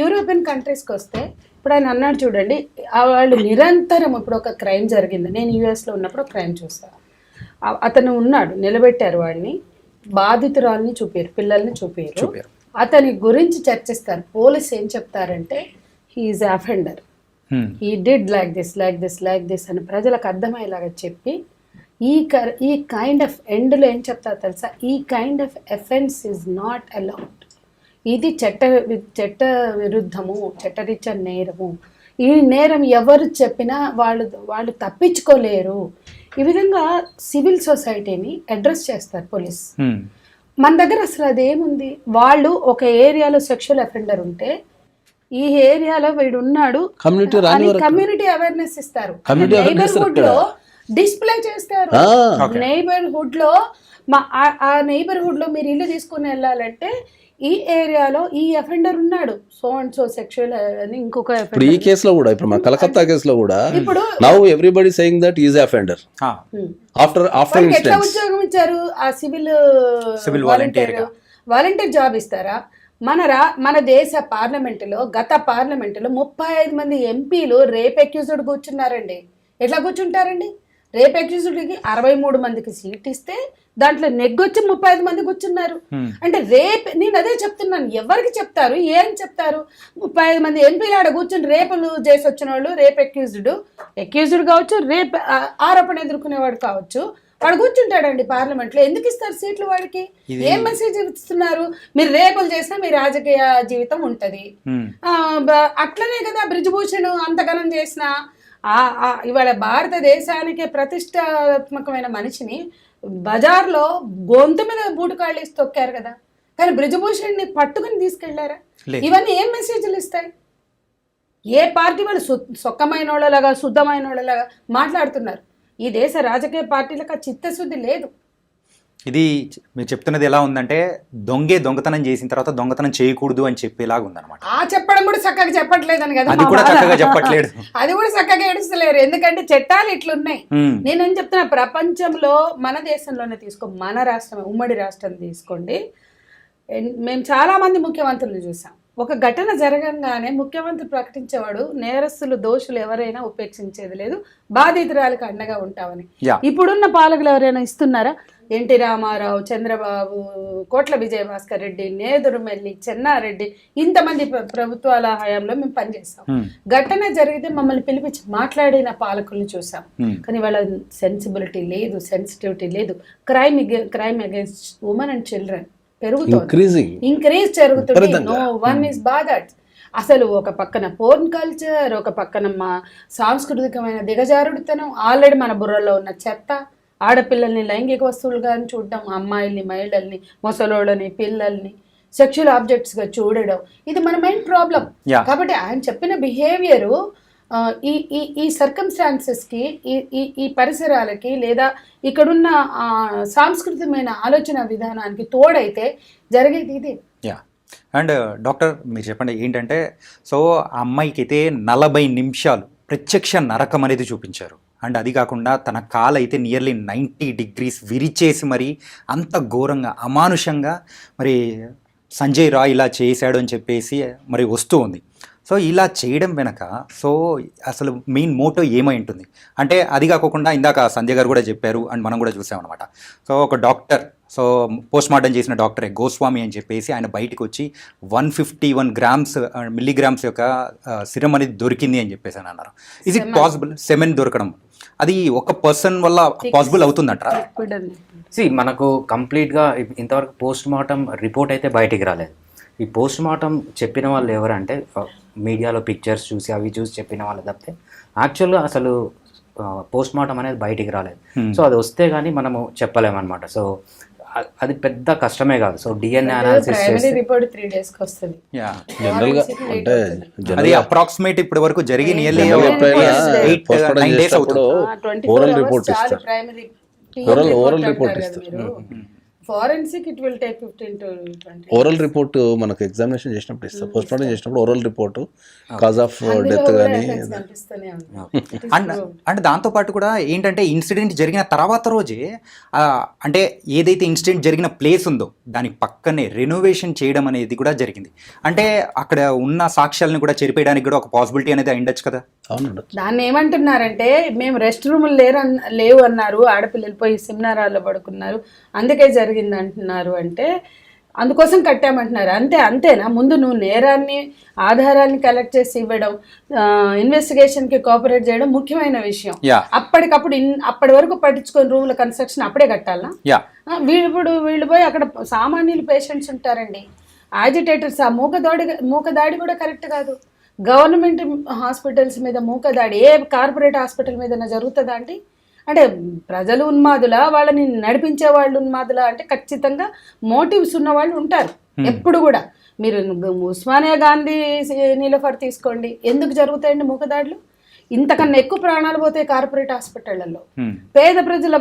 European countries కి వస్తే ఇప్పుడు ఆయన అన్నాడు చూడండి, వాళ్ళు నిరంతరం ఇప్పుడు ఒక క్రైమ్ జరిగింది. నేను యుఎస్ లో ఉన్నప్పుడు ఒక క్రైమ్ చూస్తాను. అతను ఉన్నాడు, నిలబెట్టారు వాడిని, బాధితురాల్ని చూపారు, పిల్లల్ని చూపారు, అతని గురించి చర్చిస్తారు. పోలీస్ ఏం చెప్తారంటే he is an offender, he did like this అని ప్రజలకు అర్థమయ్యేలాగా చెప్పి ఈ కైండ్ ఆఫ్ ఎండ్లో ఏం చెప్తారు తెలుసా, ఈ kind of offence is not allowed. ఇది చట్ట విరుద్ధము, చట్టరీత్యా నేరము. ఈ నేరం ఎవరు చెప్పినా వాళ్ళు తప్పించుకోలేరు. ఈ విధంగా సివిల్ సొసైటీని అడ్రస్ చేస్తారు పోలీస్. మన దగ్గర అసలు అదేముంది? వాళ్ళు ఒక ఏరియాలో సెక్షువల్ అఫెండర్ ఉంటే ఈ ఏరియాలో వీడు ఉన్నాడు కమ్యూనిటీ అవేర్నెస్ ఇస్తారు, నైబర్హుడ్ లో డిస్ప్లే చేస్తారు. నైబర్హుడ్ లో ఆ నైబర్హుడ్ లో మీరు ఇల్లు తీసుకుని వెళ్ళాలంటే ఈ ఏరియాలో ఈ అఫెండర్ ఉన్నాడు, సో అండ్ సో సెక్షువల్ అని ఇంకొక ఇప్పుడు ఈ కేసులో కూడా, ఇప్పుడు మన కలకత్తా కేసులో కూడా ఇప్పుడు now everybody saying that is offender after ఎట్లా ఇన్సిడెంట్స్. ఉద్యోగం ఇచ్చారు? ఆ సివిల్ వాలంటీర్ జాబ్ ఇస్తారా? మన దేశ పార్లమెంటులో, గత పార్లమెంటులో 35 మంది ఎంపీలు రేప్ అక్యూజ్డ్ కూర్చున్నారండి. ఎట్లా కూర్చుంటారండి? రేప్ అక్యూజ్డ్కి 63 మందికి సీట్ ఇస్తే దాంట్లో నెగ్గొచ్చి 35 మంది కూర్చున్నారు. అంటే నేను అదే చెప్తున్నాను, ఎవరికి చెప్తారు, ఏం చెప్తారు? 35 మంది ఎంపీలు ఆడ కూర్చుని రేపులు చేసి వచ్చిన వాళ్ళు, రేప్ అక్యూజ్డ్ కావచ్చు, రేప్ ఆరోపణ ఎదుర్కొనేవాడు కావచ్చు, వాడు కూర్చుంటాడండి పార్లమెంట్లో. ఎందుకు ఇస్తారు సీట్లు వాడికి? ఏం మెసేజ్ ఇస్తున్నారు? మీరు రేపులు చేసినా మీ రాజకీయ జీవితం ఉంటది. అట్లనే కదా బ్రిజ్భూషణ్ అంతగనం చేసిన ఇవాళ భారతదేశానికి ప్రతిష్టాత్మకమైన మనిషిని బజార్లో గొంతు మీద బూటుకాళ్ళు ఇసి తొక్కారు కదా, కానీ బ్రిజ్భూషణ్ని పట్టుకుని తీసుకెళ్లారా? ఇవన్నీ ఏం మెసేజ్లు ఇస్తాయి? ఏ పార్టీ వాళ్ళు సొక్కమైన వాళ్ళలాగా, శుద్ధమైన వాళ్ళలాగా మాట్లాడుతున్నారు? ఈ దేశ రాజకీయ పార్టీలకు ఆ చిత్తశుద్ధి లేదు. ఇది మీరు చెప్తున్నది ఎలా ఉందంటే, దొంగతనం చేసిన తర్వాత దొంగతనం చేయకూడదు అని చెప్పేలాగా ఉందన్నమాట. ఆ చెప్పడం కూడా చక్కగా చెప్పట్లేదని కదా, అది కూడా చక్కగా చెప్పట్లేదు, అది కూడా చక్కగా ఏడుస్తలేరు. ఎందుకంటే చట్టాలు ఇట్లున్నాయి. నేనేం చెప్తున్నా, ప్రపంచంలో మన దేశంలోనే తీసుకో, మన రాష్ట్రం, ఉమ్మడి రాష్ట్రం తీసుకోండి. మేము చాలా మంది ముఖ్యమంత్రులు చూసాం. ఒక ఘటన జరగంగానే ముఖ్యమంత్రి ప్రకటించేవాడు, నేరస్తులు దోషులు ఎవరైనా ఉపేక్షించేది లేదు, బాధితురాలకు అండగా ఉంటామని. ఇప్పుడున్న పాలకులు ఎవరైనా ఇస్తున్నారా? ఎన్టీ రామారావు, చంద్రబాబు, కోట్ల విజయభాస్కర్ రెడ్డి, నేదురుమెల్లి, చెన్నారెడ్డి, ఇంతమంది ప్రభుత్వాల హయాంలో మేము పనిచేస్తాం. ఘటన జరిగితే మమ్మల్ని పిలిపించి మాట్లాడిన పాలకుల్ని చూసాం. కానీ వాళ్ళ సెన్సిబిలిటీ లేదు, సెన్సిటివిటీ లేదు. Crime against women and children పెరుగుతుంది, ఇంక్రీజ్ జరుగుతుంది. No one is bothered. అసలు ఒక పక్కన పోర్న్ కల్చర్, ఒక పక్కన మా సాంస్కృతికమైన దిగజారుడుతనం, ఆల్రెడీ మన బుర్రలో ఉన్న చెత్త, ఆడపిల్లల్ని లైంగిక వస్తువులుగా చూడడం, అమ్మాయిల్ని, మహిళల్ని, ముసలోళ్ళని, పిల్లల్ని సెక్షువల్ ఆబ్జెక్ట్స్గా చూడడం, ఇది మన మైండ్ ప్రాబ్లం. కాబట్టి ఆయన చెప్పిన బిహేవియరు ఈ సర్కమ్స్టాన్సెస్కి, ఈ పరిసరాలకి, లేదా ఇక్కడున్న సాంస్కృతికమైన ఆలోచన విధానానికి తోడైతే జరిగేది ఇది. అండ్ డాక్టర్ మీరు చెప్పండి ఏంటంటే, సో ఆ అమ్మాయికి అయితే 40 నిమిషాలు ప్రత్యక్ష నరకం అనేది చూపించారు. అండ్ అది కాకుండా తన కాలు అయితే నియర్లీ 90 degrees విరిచేసి మరి అంత ఘోరంగా అమానుషంగా మరి సంజయ్ రాయ్ ఇలా చేశాడు అని చెప్పేసి మరి వస్తూ ఉంది. సో ఇలా చేయడం వెనక సో అసలు మెయిన్ మోటో ఏమై ఉంటుంది అంటే, అది కాకుండా ఇందాక సంధ్య గారు కూడా చెప్పారు అండ్ మనం కూడా చూసామన్నమాట. సో ఒక డాక్టర్, సో పోస్ట్ మార్టం చేసిన డాక్టరే గోస్వామి అని చెప్పేసి ఆయన బయటకు వచ్చి 151 మిల్లీగ్రామ్స్ యొక్క సిరం అనేది దొరికింది అని చెప్పేసి అని అన్నారు. Is it possible? సెమెన్ దొరకడం అది ఒక పర్సన్ వల్ల పాసిబుల్ అవుతుందంటారా? మనకు కంప్లీట్గా ఇంతవరకు పోస్ట్ మార్టం రిపోర్ట్ అయితే బయటికి రాలేదు. ఈ పోస్ట్ మార్టం చెప్పిన వాళ్ళు ఎవరంటే మీడియాలో పిక్చర్స్ చూసి అవి చూసి చెప్పిన వాళ్ళు తప్పితే యాక్చువల్గా అసలు పోస్ట్ మార్టం అనేది బయటికి రాలేదు. సో అది వస్తే కానీ మనము చెప్పలేమన్నమాట. సో అది పెద్ద కష్టమే కాదు. So DNA analysis report 3 days కి వస్తుంది జనరల్గా. అంటే అది అప్రాక్సిమేట్ ఇప్పటి వరకు జరిగి నియర్లీ 8-9 days అవుతుంది. ఓరల్ రిపోర్ట్ ఇస్తారు, ఓరల్ రిపోర్ట్ ఇస్తారు. Forensic it will take 15 to 20. Oral report మనకు ఎగ్జామినేషన్ చేసినప్పుడు ఇస్తారు. పోస్ట్ మార్టం చేసినప్పుడు oral report cause of death కానీ. అంటే దాంతోపాటు కూడా ఏంటంటే ఇన్సిడెంట్ జరిగిన తర్వాత రోజే అంటే ఏదైతే ఇన్సిడెంట్ జరిగిన ప్లేస్ ఉందో దాని పక్కనే రెనోవేషన్ చేయడం అనేది కూడా జరిగింది. అంటే అక్కడ ఉన్న సాక్ష్యాలను కూడా చెరిపేయడానికి కూడా ఒక పాసిబిలిటీ అనేది ఉండొచ్చు కదా. దాన్ని ఏమంటున్నారంటే, మేము రెస్ట్ రూములు లేవు అన్నారు, ఆడపిల్లలు పోయి సెమినారాల్లో పడుకున్నారు, అందుకే జరిగింది అంటున్నారు. అంటే అందుకోసం కట్టామంటున్నారు. అంతేనా? ముందు నువ్వు నేరాన్ని, ఆధారాన్ని కలెక్ట్ చేసి ఇవ్వడం, ఇన్వెస్టిగేషన్కి కోఆపరేట్ చేయడం ముఖ్యమైన విషయం. అప్పటికప్పుడు అప్పటి వరకు పట్టించుకొని రూమ్ల కన్స్ట్రక్షన్ అప్పుడే కట్టాలనా? వీళ్ళు పోయి అక్కడ సామాన్యులు పేషెంట్స్ ఉంటారండి, యాజిటేటర్స్, ఆ మూకదాడి కూడా కరెక్ట్ కాదు. గవర్నమెంట్ హాస్పిటల్స్ మీద మూకదాడి ఏ కార్పొరేట్ హాస్పిటల్ మీద జరుగుతుందా అండి? అంటే ప్రజలు ఉన్మాదులా, వాళ్ళని నడిపించే వాళ్ళు ఉన్మాదులా అంటే ఖచ్చితంగా మోటివ్స్ ఉన్న వాళ్ళు ఉంటారు ఎప్పుడు కూడా. మీరు ఉస్మానియా గాంధీ నీలోఫర్ తీసుకోండి, ఎందుకు జరుగుతాయండి మూకదాడులు? ఇంతకన్నా ఎక్కువ ప్రాణాలు పోతాయి కార్పొరేట్ హాస్పిటళ్లలో. పేద ప్రజల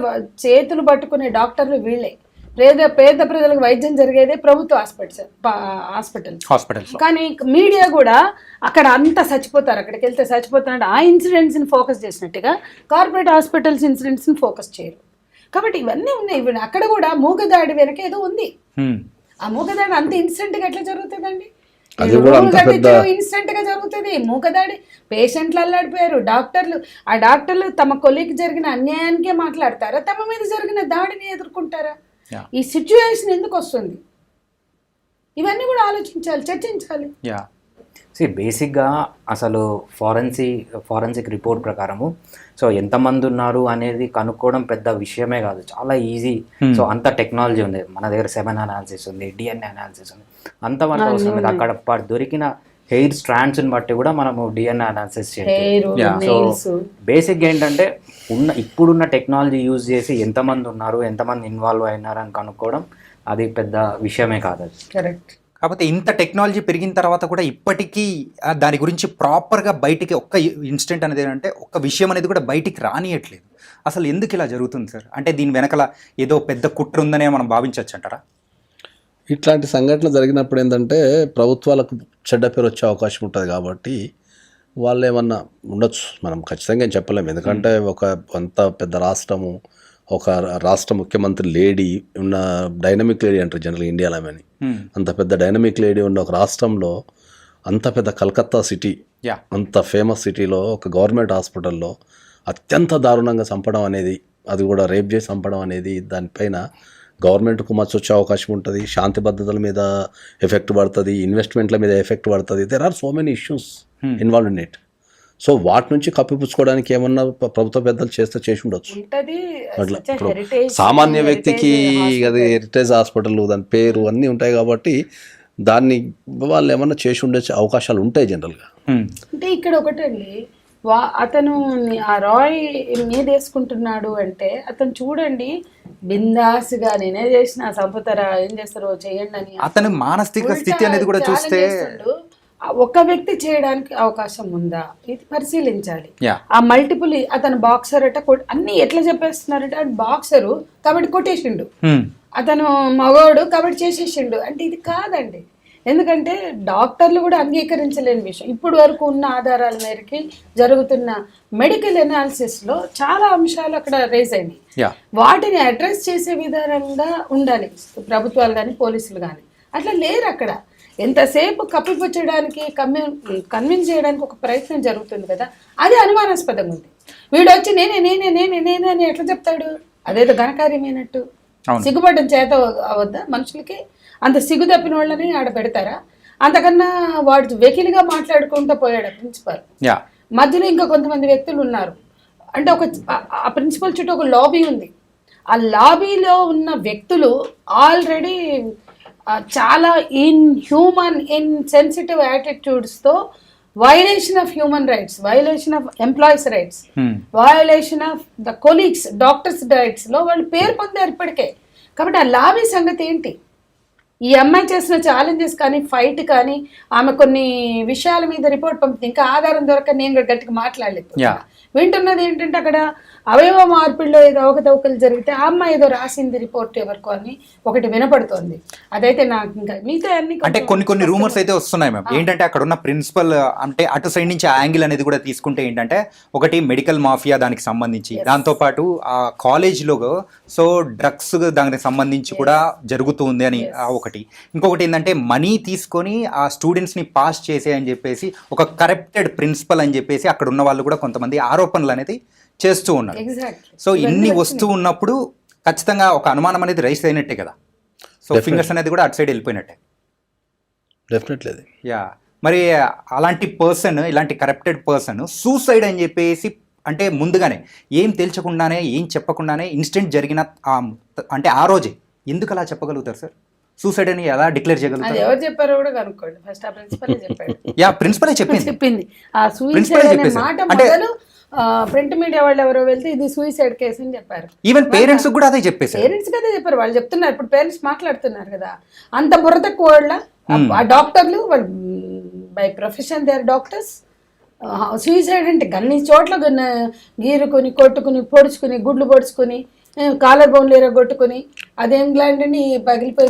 చేతులు పట్టుకునే డాక్టర్లు వీళ్ళే. పేద ప్రజలకు వైద్యం జరిగేదే ప్రభుత్వ హాస్పిటల్స్. కానీ మీడియా కూడా అక్కడ అంతా చచ్చిపోతారు, అక్కడికి వెళ్తే చచ్చిపోతారంటే ఆ ఇన్సిడెంట్స్ని ఫోకస్ చేసినట్టుగా కార్పొరేట్ హాస్పిటల్స్ ఇన్సిడెంట్స్ని ఫోకస్ చేయరు. కాబట్టి ఇవన్నీ ఉన్నాయి. అక్కడ కూడా మూగదాడి వెనక ఏదో ఉంది. ఆ మూగదాడి అంత ఇన్సిడెంట్గా ఎట్లా జరుగుతుందండి? ఇన్స్టెంట్ గా జరుగుతుంది మూకదాడి. పేషెంట్లు అల్లాడిపోయారు, ఆ డాక్టర్లు తమ కొలీకి జరిగిన అన్యాయానికే మాట్లాడతారా, తమ మీద జరిగిన దాడిని ఎదుర్కొంటారా? ఈ సిచ్యువేషన్ ఎందుకు వస్తుంది? ఇవన్నీ కూడా ఆలోచించాలి, చర్చించాలి. బేసిక్గా అసలు ఫారెన్సిక్ రిపోర్ట్ ప్రకారము సో ఎంతమంది ఉన్నారు అనేది కనుక్కోవడం పెద్ద విషయమే కాదు, చాలా ఈజీ. సో అంత టెక్నాలజీ ఉంది మన దగ్గర, సెమెన్ అనాలిసిస్ ఉంది, డిఎన్ఏ అనాలిసిస్ ఉంది, అంతవరకు అవసరం లేదు. అక్కడ దొరికిన హెయిర్ స్ట్రాండ్స్ని బట్టి కూడా మనము డిఎన్ఏ అనాలిసిస్ చేయాలి. సో బేసిక్గా ఏంటంటే ఇప్పుడున్న టెక్నాలజీ యూజ్ చేసి ఎంతమంది ఉన్నారు, ఎంతమంది ఇన్వాల్వ్ అయినారు అని కనుక్కోవడం అది పెద్ద విషయమే కాదు. కరెక్ట్. కాకపోతే ఇంత టెక్నాలజీ పెరిగిన తర్వాత కూడా ఇప్పటికీ దాని గురించి ప్రాపర్గా బయటికి ఒక్క ఇన్సిడెంట్ అనేది ఏంటంటే ఒక్క విషయం అనేది కూడా బయటికి రానియట్లేదు. అసలు ఎందుకు ఇలా జరుగుతుంది సార్? అంటే దీని వెనకాల ఏదో పెద్ద కుట్ర ఉందనే మనం భావించవచ్చు అంటారా? ఇట్లాంటి సంఘటనలు జరిగినప్పుడు ఏంటంటే ప్రభుత్వాలకు చెడ్డ పేరు వచ్చే అవకాశం ఉంటుంది కాబట్టి వాళ్ళు ఏమన్నా ఉండొచ్చు, మనం ఖచ్చితంగా ఏం చెప్పలేము. ఎందుకంటే అంత పెద్ద రాష్ట్రము, ఒక రాష్ట్ర ముఖ్యమంత్రి లేడీ ఉన్న, డైనమిక్ లేడీ అంటారు జనరల్ ఇండియాలో అని, అంత పెద్ద డైనమిక్ లేడీ ఉన్న ఒక రాష్ట్రంలో, అంత పెద్ద కలకత్తా సిటీ, అంత ఫేమస్ సిటీలో ఒక గవర్నమెంట్ హాస్పిటల్లో అత్యంత దారుణంగా చంపడం అనేది, అది కూడా రేప్ చేసి చంపడం అనేది, దానిపైన గవర్నమెంట్కు మచ్చ వచ్చే అవకాశం ఉంటుంది, శాంతి భద్రతల మీద ఎఫెక్ట్ పడుతుంది, ఇన్వెస్ట్మెంట్ల మీద ఎఫెక్ట్ పడుతుంది. There are so many issues involve in it. So వాటి నుంచి కప్పిపుచ్చుకోవడానికి ఏమన్నా ప్రభుత్వ పెద్దలు చేసి ఉండొచ్చు. అట్లా సామాన్య వ్యక్తికి అది హెరిటేజ్ హాస్పిటల్ దాని పేరు అన్నీ ఉంటాయి కాబట్టి దాన్ని వాళ్ళు ఏమన్నా చేసి ఉండే అవకాశాలు ఉంటాయి జనరల్గా. అంటే ఇక్కడ ఒకటండి, అతను ఆ రాయ్ మీద వేసుకుంటున్నాడు అంటే అతను చూడండి బిందాస్గా నేనే చేసిన సంపుతారా, ఏం చేస్తారో చేయండి అని. అతను మానసిక స్థితి అనేది కూడా చూస్తే ఒక వ్యక్తి చేయడానికి అవకాశం ఉందా ఇది పరిశీలించాలి. ఆ మల్టిపుల్, అతను బాక్సర్ అట, అన్ని ఎట్లా చెప్పేస్తున్నారంటే అటు బాక్సరు కాబట్టి కొట్టేసిండు, అతను మగోడు కాబట్టి చేసేసిండు అంటే ఇది కాదండి. ఎందుకంటే డాక్టర్లు కూడా అంగీకరించలేని విషయం. ఇప్పుడు వరకు ఉన్న ఆధారాల మేరకి జరుగుతున్న మెడికల్ అనాలిసిస్లో చాలా అంశాలు అక్కడ రేజ్ అయినాయి. వాటిని అడ్రస్ చేసే విధానంగా ఉండాలి ప్రభుత్వాలు కానీ పోలీసులు కానీ. అట్లా లేరు అక్కడ. ఎంతసేపు కప్పిపుచ్చడానికి కన్విన్స్ చేయడానికి ఒక ప్రయత్నం జరుగుతుంది కదా, అది అనుమానాస్పదంగా ఉంది. వీడు వచ్చి నేనే అని ఎట్లా చెప్తాడు? అదేదో ఘనకార్యమైనట్టు. సిగ్గుపడ్డం చేత అవద్దా మనుషులకి? అంత సిగ్గు తప్పిన వాళ్ళని ఆడ పెడతారా? అంతకన్నా వాడు వెకిలిగా మాట్లాడుకుంటూ పోయాడు ప్రిన్సిపల్. మధ్యలో ఇంకా కొంతమంది వ్యక్తులు ఉన్నారు. అంటే ఆ ప్రిన్సిపల్ చుట్టూ ఒక లాబీ ఉంది. ఆ లాబీలో ఉన్న వ్యక్తులు ఆల్రెడీ చాలా ఇన్సెన్సిటివ్ యాటిట్యూడ్స్తో violation of human rights, violation of employees rights, violation of the colleagues, doctors రైట్స్లో వాళ్ళు పేరు పొందారు ఇప్పటికే. కాబట్టి ఆ లాబీ సంగతి ఏంటి? ఈ అమ్మాయి చేసిన ఛాలెంజెస్ కానీ, ఫైట్ కానీ, ఆమె కొన్ని విషయాల మీద రిపోర్ట్ పంపింది, ఇంకా ఆధారం దొరక నేను కూడా గట్టిగా మాట్లాడలేదు. వింటున్నది ఏంటంటే అక్కడ అవయవ మార్పిడిలో ఏదో అవకతవకలు జరిగితే ఆ అమ్మాయి ఏదో రాసింది రిపోర్ట్ ఎవరికో అని ఒకటి వినపడుతోంది. అదైతే నాకు ఇంకా మిగతా అన్ని అంటే కొన్ని రూమర్స్ అయితే వస్తున్నాయి మ్యామ్. ఏంటంటే అక్కడ ఉన్న ప్రిన్సిపల్ అంటే అటు సైడ్ నుంచి యాంగిల్ అనేది కూడా తీసుకుంటే ఏంటంటే ఒకటి మెడికల్ మాఫియా దానికి సంబంధించి, దాంతోపాటు ఆ కాలేజ్లో సో డ్రగ్స్ దానికి సంబంధించి కూడా జరుగుతుంది అని ఒకటి. ఇంకొకటి ఏంటంటే మనీ తీసుకొని ఆ స్టూడెంట్స్ని పాస్ చేసే అని చెప్పేసి ఒక కరప్టెడ్ ప్రిన్సిపల్ అని చెప్పేసి అక్కడ ఉన్న వాళ్ళు కూడా కొంతమంది ఆరోపణలు అనేది చేస్తూ ఉన్నారు. సో ఇన్ని వస్తూ ఉన్నప్పుడు ఖచ్చితంగా ఒక అనుమానం అనేది రైస్ అయినట్టే కదా. సో ఫింగర్స్ అనేది కూడా అటు సైడ్ వెళ్ళిపోయినట్టే. డెఫినెట్లీ. మరి అలాంటి పర్సన్, ఇలాంటి కరప్టెడ్ పర్సన్ సూసైడ్ అని చెప్పేసి అంటే ముందుగానే ఏం తేల్చకుండానే, ఏం చెప్పకుండానే ఇన్సిడెంట్ జరిగిన అంటే ఆ రోజే ఎందుకు అలా చెప్పగలుగుతారు సార్? సూసైడ్ అని ఎలా డిక్లేర్ అది చేయగలుగుతారు? ఎవరు చెప్పారో కూడా కనుక్కోండి. ఫస్ట్ ఆ ప్రిన్సిపల్ చెప్పాడు. యా, ప్రిన్సిపలే చెప్పింది. చెప్పింది ఆ Principal సూసైడ్ అనే చెప్పేశారు. మాట అంటే- మొదలు ప్రింట్ మీడియా వాళ్ళు ఎవరో వెళ్తే ఇది సూసైడ్ కేసు అని చెప్పారు. ఈవెన్ పేరెంట్స్ కూడా అదే చెప్పేశారు. పేరెంట్స్ కదా చెప్పారు, వాళ్ళు చెప్తున్నారు. ఇప్పుడు పేరెంట్స్ మాట్లాడుతున్నారు కదా, అంత బుర్ర తక్కువ వాళ్ళ ఆ డాక్టర్లు వాళ్ళు by profession they are doctors. Suicide అంటే అన్ని చోట్ల గీరుకుని కొట్టుకుని పొడుచుకుని గుడ్లు పొడుచుకుని కాలర్ బోన్లు ఎరగొట్టుకుని అదేం గ్లాండ్ అని పగిలిపోయి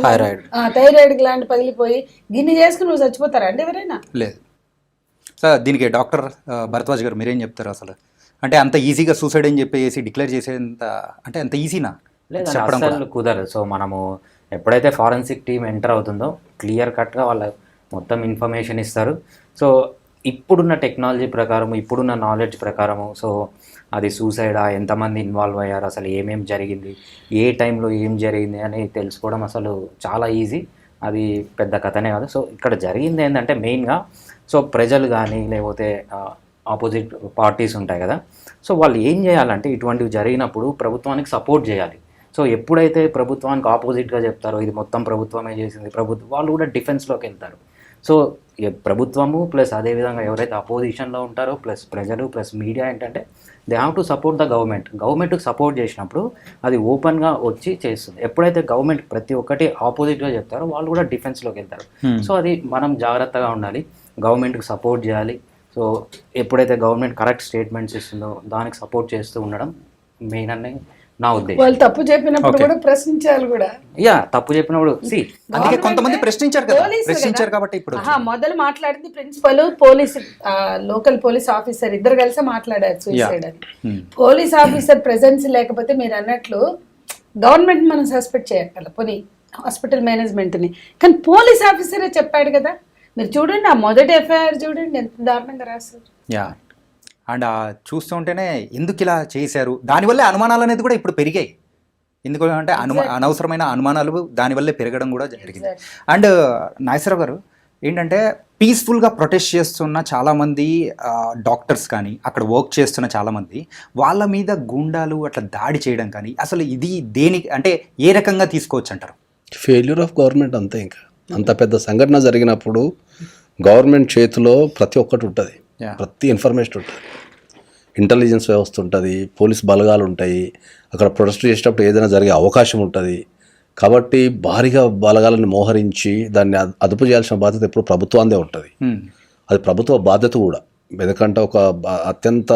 థైరాయిడ్ గ్లాండ్ పగిలిపోయి గిన్ని చేసుకుని నువ్వు చచ్చిపోతారా అండి ఎవరైనా? లేదు సార్, దీనికి డాక్టర్ భరద్వాజ్ గారు మీరేం చెప్తారు అసలు? అంటే అంత ఈజీగా సూసైడ్ అని చెప్పేసి డిక్లేర్ చేసేంత అంటే అంత ఈజీనా లేదా చెప్పడం అసలు కుదరదు. సో మనము ఎప్పుడైతే ఫారెన్సిక్ టీం ఎంటర్ అవుతుందో క్లియర్ కట్గా వాళ్ళ మొత్తం ఇన్ఫర్మేషన్ ఇస్తారు. సో ఇప్పుడున్న టెక్నాలజీ ప్రకారం, ఇప్పుడున్న నాలెడ్జ్ ప్రకారము, సో అది సూసైడా, ఎంతమంది ఇన్వాల్వ్ అయ్యారు, అసలు ఏమేమి జరిగింది, ఏ టైంలో ఏం జరిగింది అని తెలుసుకోవడం అసలు చాలా ఈజీ. అది పెద్ద కథనే కాదు. సో ఇక్కడ జరిగింది ఏంటంటే మెయిన్గా సో ప్రజలు కానీ లేకపోతే ఆపోజిట్ పార్టీస్ ఉంటాయి కదా, సో వాళ్ళు ఏం చేయాలంటే ఇటువంటివి జరిగినప్పుడు ప్రభుత్వానికి సపోర్ట్ చేయాలి. సో ఎప్పుడైతే ప్రభుత్వానికి ఆపోజిట్గా చెప్తారో ఇది మొత్తం ప్రభుత్వమే చేసింది, వాళ్ళు కూడా డిఫెన్స్లోకి వెళ్తారు. సో ప్రభుత్వము ప్లస్ అదేవిధంగా ఎవరైతే అపోజిషన్లో ఉంటారో ప్లస్ ప్రజలు ప్లస్ మీడియా ఏంటంటే they have to support the గవర్నమెంట్కి సపోర్ట్ చేసినప్పుడు అది ఓపెన్గా వచ్చి చేస్తుంది. ఎప్పుడైతే గవర్నమెంట్ ప్రతి ఒక్కటి ఆపోజిట్గా చెప్తారో వాళ్ళు కూడా డిఫెన్స్లోకి వెళ్తారు. సో అది మనం జాగ్రత్తగా ఉండాలి, గవర్నమెంట్కి సపోర్ట్ చేయాలి. సో ఎప్పుడైతే గవర్నమెంట్ కరెక్ట్ స్టేట్మెంట్స్ ఇస్తుందో దానికి సపోర్ట్ చేస్తూ ఉండడం మెయిన్ అని నా ఉద్దేశం. వాళ్ళు తప్పు చెప్పినప్పుడు కూడా ప్రశ్నించాలి కూడా. యా, తప్పు చెప్పినప్పుడు అందుకే కొంతమంది ప్రశ్నించారు కదా, పోలీసు ప్రశ్నించారు కాబట్టి ఇప్పుడు మొదలు మాట్లాడింది principal, police local police officer ఇద్దరు కలిసి మాట్లాడారు సూసైడ్ అని. పోలీస్ ఆఫీసర్ ప్రెజెన్స్ లేకపోతే మీరు అన్నట్లు గవర్నమెంట్ మనం సస్పెక్ట్ చేయగల పోనీ హాస్పిటల్ మేనేజ్మెంట్ని, కానీ పోలీస్ ఆఫీసరే చెప్పాడు కదా. మీరు చూడండి ఆ మొదటి ఎఫ్ఐఆర్ చూడండి ఎంత దారుణంగా రాశారు. యా, అండ్ చూస్తుంటేనే ఎందుకు ఇలా చేశారు, దానివల్లే అనుమానాలు అనేది కూడా ఇప్పుడు పెరిగాయి. ఎందుకంటే అనవసరమైన అనుమానాలు దానివల్లే పెరగడం కూడా జరిగింది. అండ్ నాగేశ్వరరావు గారు ఏంటంటే పీస్ఫుల్గా ప్రొటెస్ట్ చేస్తున్న చాలామంది డాక్టర్స్ కానీ అక్కడ వర్క్ చేస్తున్న చాలామంది వాళ్ళ మీద గుండాలు అట్లా దాడి చేయడం కానీ అసలు ఇది దేనికి అంటే ఏ రకంగా తీసుకోవచ్చు అంటారు? ఫెయిల్యూర్ ఆఫ్ గవర్నమెంట్ అంతే. ఇంకా అంత పెద్ద సంఘటన జరిగినప్పుడు గవర్నమెంట్ చేతిలో ప్రతి ఒక్కటి ఉంటుంది, ప్రతి ఇన్ఫర్మేషన్ ఉంటుంది, ఇంటెలిజెన్స్ వ్యవస్థ ఉంటుంది, పోలీస్ బలగాలు ఉంటాయి, అక్కడ ప్రొటెస్ట్ చేసేటప్పుడు ఏదైనా జరిగే అవకాశం ఉంటుంది. కాబట్టి భారీగా బలగాలను మోహరించి దాన్ని అదుపు చేయాల్సిన బాధ్యత ఎప్పుడు ప్రభుత్వాందే ఉంటుంది. అది ప్రభుత్వ బాధ్యత కూడా. ఎందుకంటే ఒక అత్యంత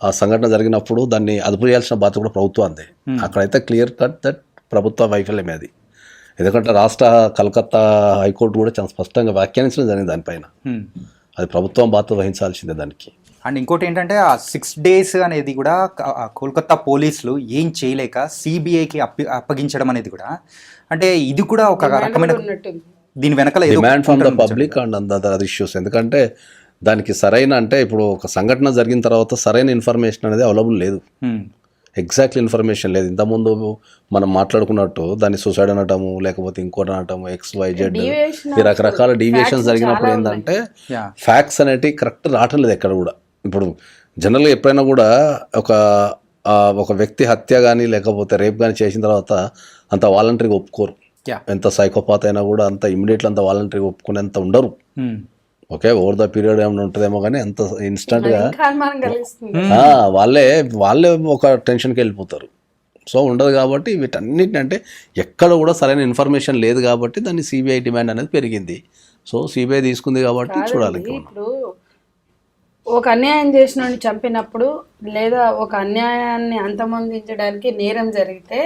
ఆ సంఘటన జరిగినప్పుడు దాన్ని అదుపు చేయాల్సిన బాధ్యత కూడా ప్రభుత్వాందే. అక్కడైతే క్లియర్ కట్ దట్ ప్రభుత్వ వైఫల్యమే అది. ఎందుకంటే రాష్ట్ర కలకత్తా హైకోర్టు కూడా చాలా స్పష్టంగా వ్యాఖ్యానించడం జరిగింది దానిపైన. అది ప్రభుత్వం బాధ్యత వహించాల్సిందే దానికి. అండ్ ఇంకోటి ఏంటంటే ఆ 6 days అనేది కూడా కోల్కతా పోలీసులు ఏం చేయలేక సిబిఐకి అప్పగించడం అనేది కూడా అంటే ఇది కూడా ఒక రకమైన దీని వెనకాల demand from the public and other issues. ఎందుకంటే దానికి సరైన అంటే ఇప్పుడు ఒక సంఘటన జరిగిన తర్వాత సరైన ఇన్ఫర్మేషన్ అనేది అవైలబుల్ లేదు, ఎగ్జాక్ట్లీ ఇన్ఫర్మేషన్ లేదు. ఇంతకుముందు మనం మాట్లాడుకున్నట్టు దాన్ని సూసైడ్ అనటము లేకపోతే ఇంకోటి అనటము XYZ ఈ రకరకాల డీవియేషన్స్ జరిగినప్పుడు ఏంటంటే ఫ్యాక్ట్స్ అనేటివి కరెక్ట్ రావటం లేదు ఎక్కడ కూడా. ఇప్పుడు జనరల్గా ఎప్పుడైనా కూడా ఒక వ్యక్తి హత్య కానీ లేకపోతే రేప్ కానీ చేసిన తర్వాత అంత వాలంటరీగా ఒప్పుకోరు. ఎంత సైకోపాత్ అయినా కూడా అంత ఇమీడియట్లీ అంత వాలంటరీగా ఒప్పుకునేంత ఉండరు. ఓకే, ఓవర్ ద పీరియడ్ ఏమైనా ఉంటుందేమో కానీ అంత ఇన్స్టెంట్గా వాళ్ళే ఒక టెన్షన్కి వెళ్ళిపోతారు. సో ఉండదు. కాబట్టి వీటన్నిటిని అంటే ఎక్కడ కూడా సరైన ఇన్ఫర్మేషన్ లేదు కాబట్టి దాన్ని సిబిఐ డిమాండ్ అనేది పెరిగింది. సో సిబిఐ తీసుకుంది కాబట్టి చూడాలి. ఇప్పుడు ఒక అన్యాయం చేసిన చంపినప్పుడు లేదా ఒక అన్యాయాన్ని అంతమొందించడానికి నేరం జరిగితే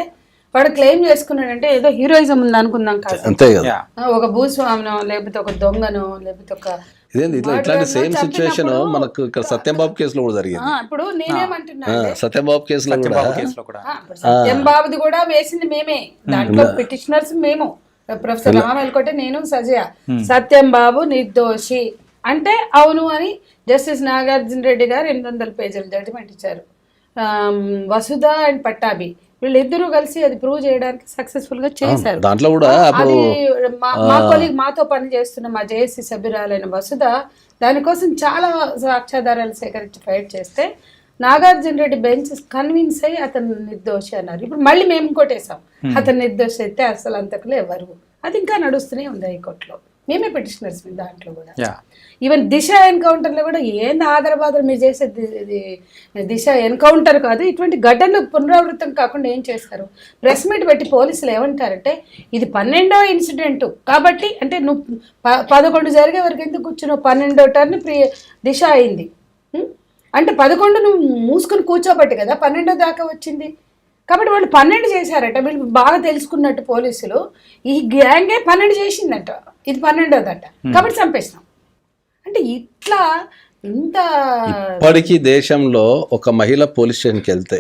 వాడు క్లెయిమ్ చేసుకున్నాడంటే ఏదో హీరోయిజం ఉంది అనుకుందాం కాదు. అంతే కదా, ఒక భూస్వామినో లేకపోతే ఒక దొంగనో లేకపోతే ఒక ఇదేంటి ఇట్లాంటి సేమ్ సిచ్యువేషన్ మనకు ఇక్కడ సత్యంబాబు కేసులో కూడా జరిగింది. ఇప్పుడు నేనేమంటున్నా సత్యంబాబు కేసులో కూడా సత్యంబాబుది కూడా వేసింది మేమే, దాంట్లో పిటిషనర్స్ మేము, ప్రొఫెసర్ రామల్కోటే, నేను, సజయ. సత్యంబాబు నిర్దోషి అంటే అవును అని జస్టిస్ నాగార్జున రెడ్డి గారు 800 పేజీల జడ్జిమెంట్ ఇచ్చారు. వసుధ అండ్ పట్టాభి వీళ్ళిద్దరూ కలిసి అది ప్రూవ్ చేయడానికి సక్సెస్ఫుల్ గా చేశారు. దాంట్లో కూడా అది మా కొలీగ్ మాతో పని చేస్తున్న మా జేఏసీ సభ్యురాలైన వసుధ దానికోసం చాలా సాక్ష్యాధారాలు సేకరించి ఫైట్ చేస్తే నాగార్జున రెడ్డి బెంచ్ కన్విన్స్ అయ్యి అతను నిర్దోషి అన్నారు. ఇప్పుడు మళ్ళీ మేము కొట్టేశాం అతను నిర్దోషి అయితే అసలు అంతకులు ఎవరు అది ఇంకా నడుస్తూనే ఉంది హైకోర్టులో. మేమే పిటిషనర్స్ మీ దాంట్లో కూడా. యా ఈవెన్ దిశ ఎన్కౌంటర్లో కూడా ఏంది ఆధారబాధలు మీరు చేసేది, ఇది దిశ ఎన్కౌంటర్ కాదు, ఇటువంటి ఘటనలు పునరావృతం కాకుండా ఏం చేస్తారు? ప్రెస్ మీట్ పెట్టి పోలీసులు ఏమంటారంటే ఇది 12వ ఇన్సిడెంట్ కాబట్టి, అంటే నువ్వు 11 జరిగే వరకు ఎందుకు కూర్చున్నావు, 12వ టర్న్ దిశ అయింది అంటే 11 నువ్వు మూసుకుని కూర్చోబట్టి కదా 12వ దాకా వచ్చింది. కాబట్టి వాళ్ళు 12 చేశారట, వీళ్ళు బాగా తెలుసుకున్నట్టు పోలీసులు. ఈ గ్యాంగే 12 చేసిందట, ఇది 12వదట, కాబట్టి చంపేసినాం అంటే ఇట్లా ఇంత. ఇప్పటికీ దేశంలో ఒక మహిళ పోలీస్ స్టేషన్కి వెళ్తే,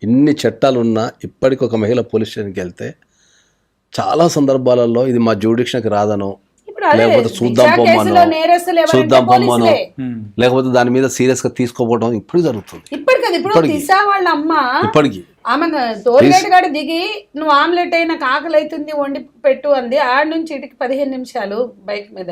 ఇన్ని చట్టాలు ఉన్నా ఇప్పటికి ఒక మహిళ పోలీస్ స్టేషన్కి వెళ్తే చాలా సందర్భాలలో ఇది మా జ్యూడిక్షన్కి రాదనో, లేకపోతే చూద్దాం పొమ్మనో, లేకపోతే దాని మీద సీరియస్ గా తీసుకోపోవడం ఇప్పుడు జరుగుతుంది. ఇప్పుడు దిశా వాళ్ళ అమ్మ ఇప్పటికి ఆమె టోల్గేట్ కాడ దిగి నువ్వు ఆమ్లెట్ అయినా ఆకలి అవుతుంది వండి పెట్టు అంది. ఆడ నుంచి ఇటుకి 15 నిమిషాలు బైక్ మీద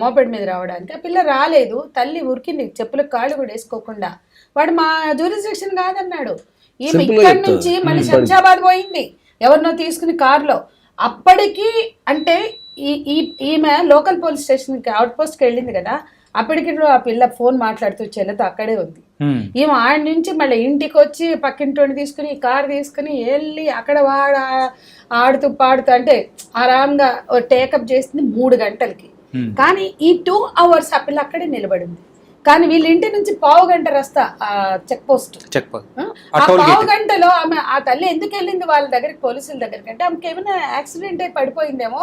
మోపెడ్ మీద రావడానికి. ఆ పిల్ల రాలేదు, తల్లి ఉరికింది చెప్పులకు కాళ్ళు కూడా వేసుకోకుండా. వాడు మా జ్యూరిస్డిక్షన్ కాదన్నాడు. ఈమె ఇక్కడి నుంచి మళ్ళీ శంషాబాద్ పోయింది ఎవరినో తీసుకుని కారులో. అప్పటికి అంటే ఈమె లోకల్ పోలీస్ స్టేషన్కి అవుట్ పోస్ట్కి వెళ్ళింది కదా, అప్పటికి ఆ పిల్ల ఫోన్ మాట్లాడుతూ చెల్లెతో అక్కడే ఉంది. ఈమె ఆడ నుంచి మళ్ళీ ఇంటికి వచ్చి పక్కింటోని తీసుకుని కారు తీసుకుని వెళ్ళి అక్కడ ఆడుతూ పాడుతూ అంటే ఆరాంగా టేకప్ చేసింది 3 గంటలకి. కానీ ఈ 2 hours ఆ పిల్ల అక్కడే నిలబడింది. కానీ వీళ్ళ ఇంటి నుంచి 1/2 గంట రస్తా చెక్ పోస్ట్. ఆ 1/2 గంటలో ఆమె ఆ తల్లి ఎందుకు వెళ్ళింది వాళ్ళ దగ్గరికి, పోలీసుల దగ్గరికి అంటే ఆమెకి ఏమైనా యాక్సిడెంట్ అయి పడిపోయిందేమో,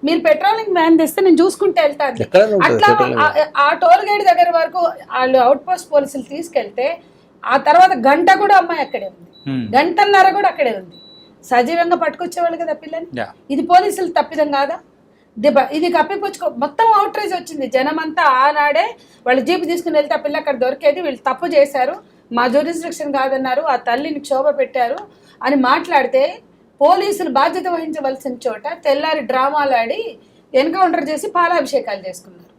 మీరు పెట్రోలింగ్ వ్యాన్ తెస్తే నేను చూసుకుంటే వెళ్తాను. అట్లా ఆ టోల్ గేట్ దగ్గర వరకు వాళ్ళు అవుట్ పోస్ట్ పోలీసులు తీసుకెళ్తే ఆ తర్వాత గంట కూడా అమ్మాయి అక్కడే ఉంది, 1.5 గంటల కూడా అక్కడే ఉంది. సజీవంగా పట్టుకొచ్చేవాళ్ళు కదా పిల్లని. ఇది పోలీసులు తప్పిదం కాదా? ఇది కప్పిపుచ్చుకో మొత్తం అవుట్రేజ్ వచ్చింది. జనం అంతా ఆనాడే వాళ్ళు జీపు తీసుకుని వెళ్తే ఆ పిల్ల అక్కడ దొరికేది, వీళ్ళు తప్పు చేశారు, మా జ్యూరిస్డిక్షన్ కాదన్నారు, ఆ తల్లిని క్షోభ పెట్టారు అని మాట్లాడితే పోలీసులు బాధ్యత వహించవలసిన చోట తెల్లారి డ్రామాలు ఆడి ఎన్కౌంటర్ చేసి పాలాభిషేకాలు చేసుకున్నారు.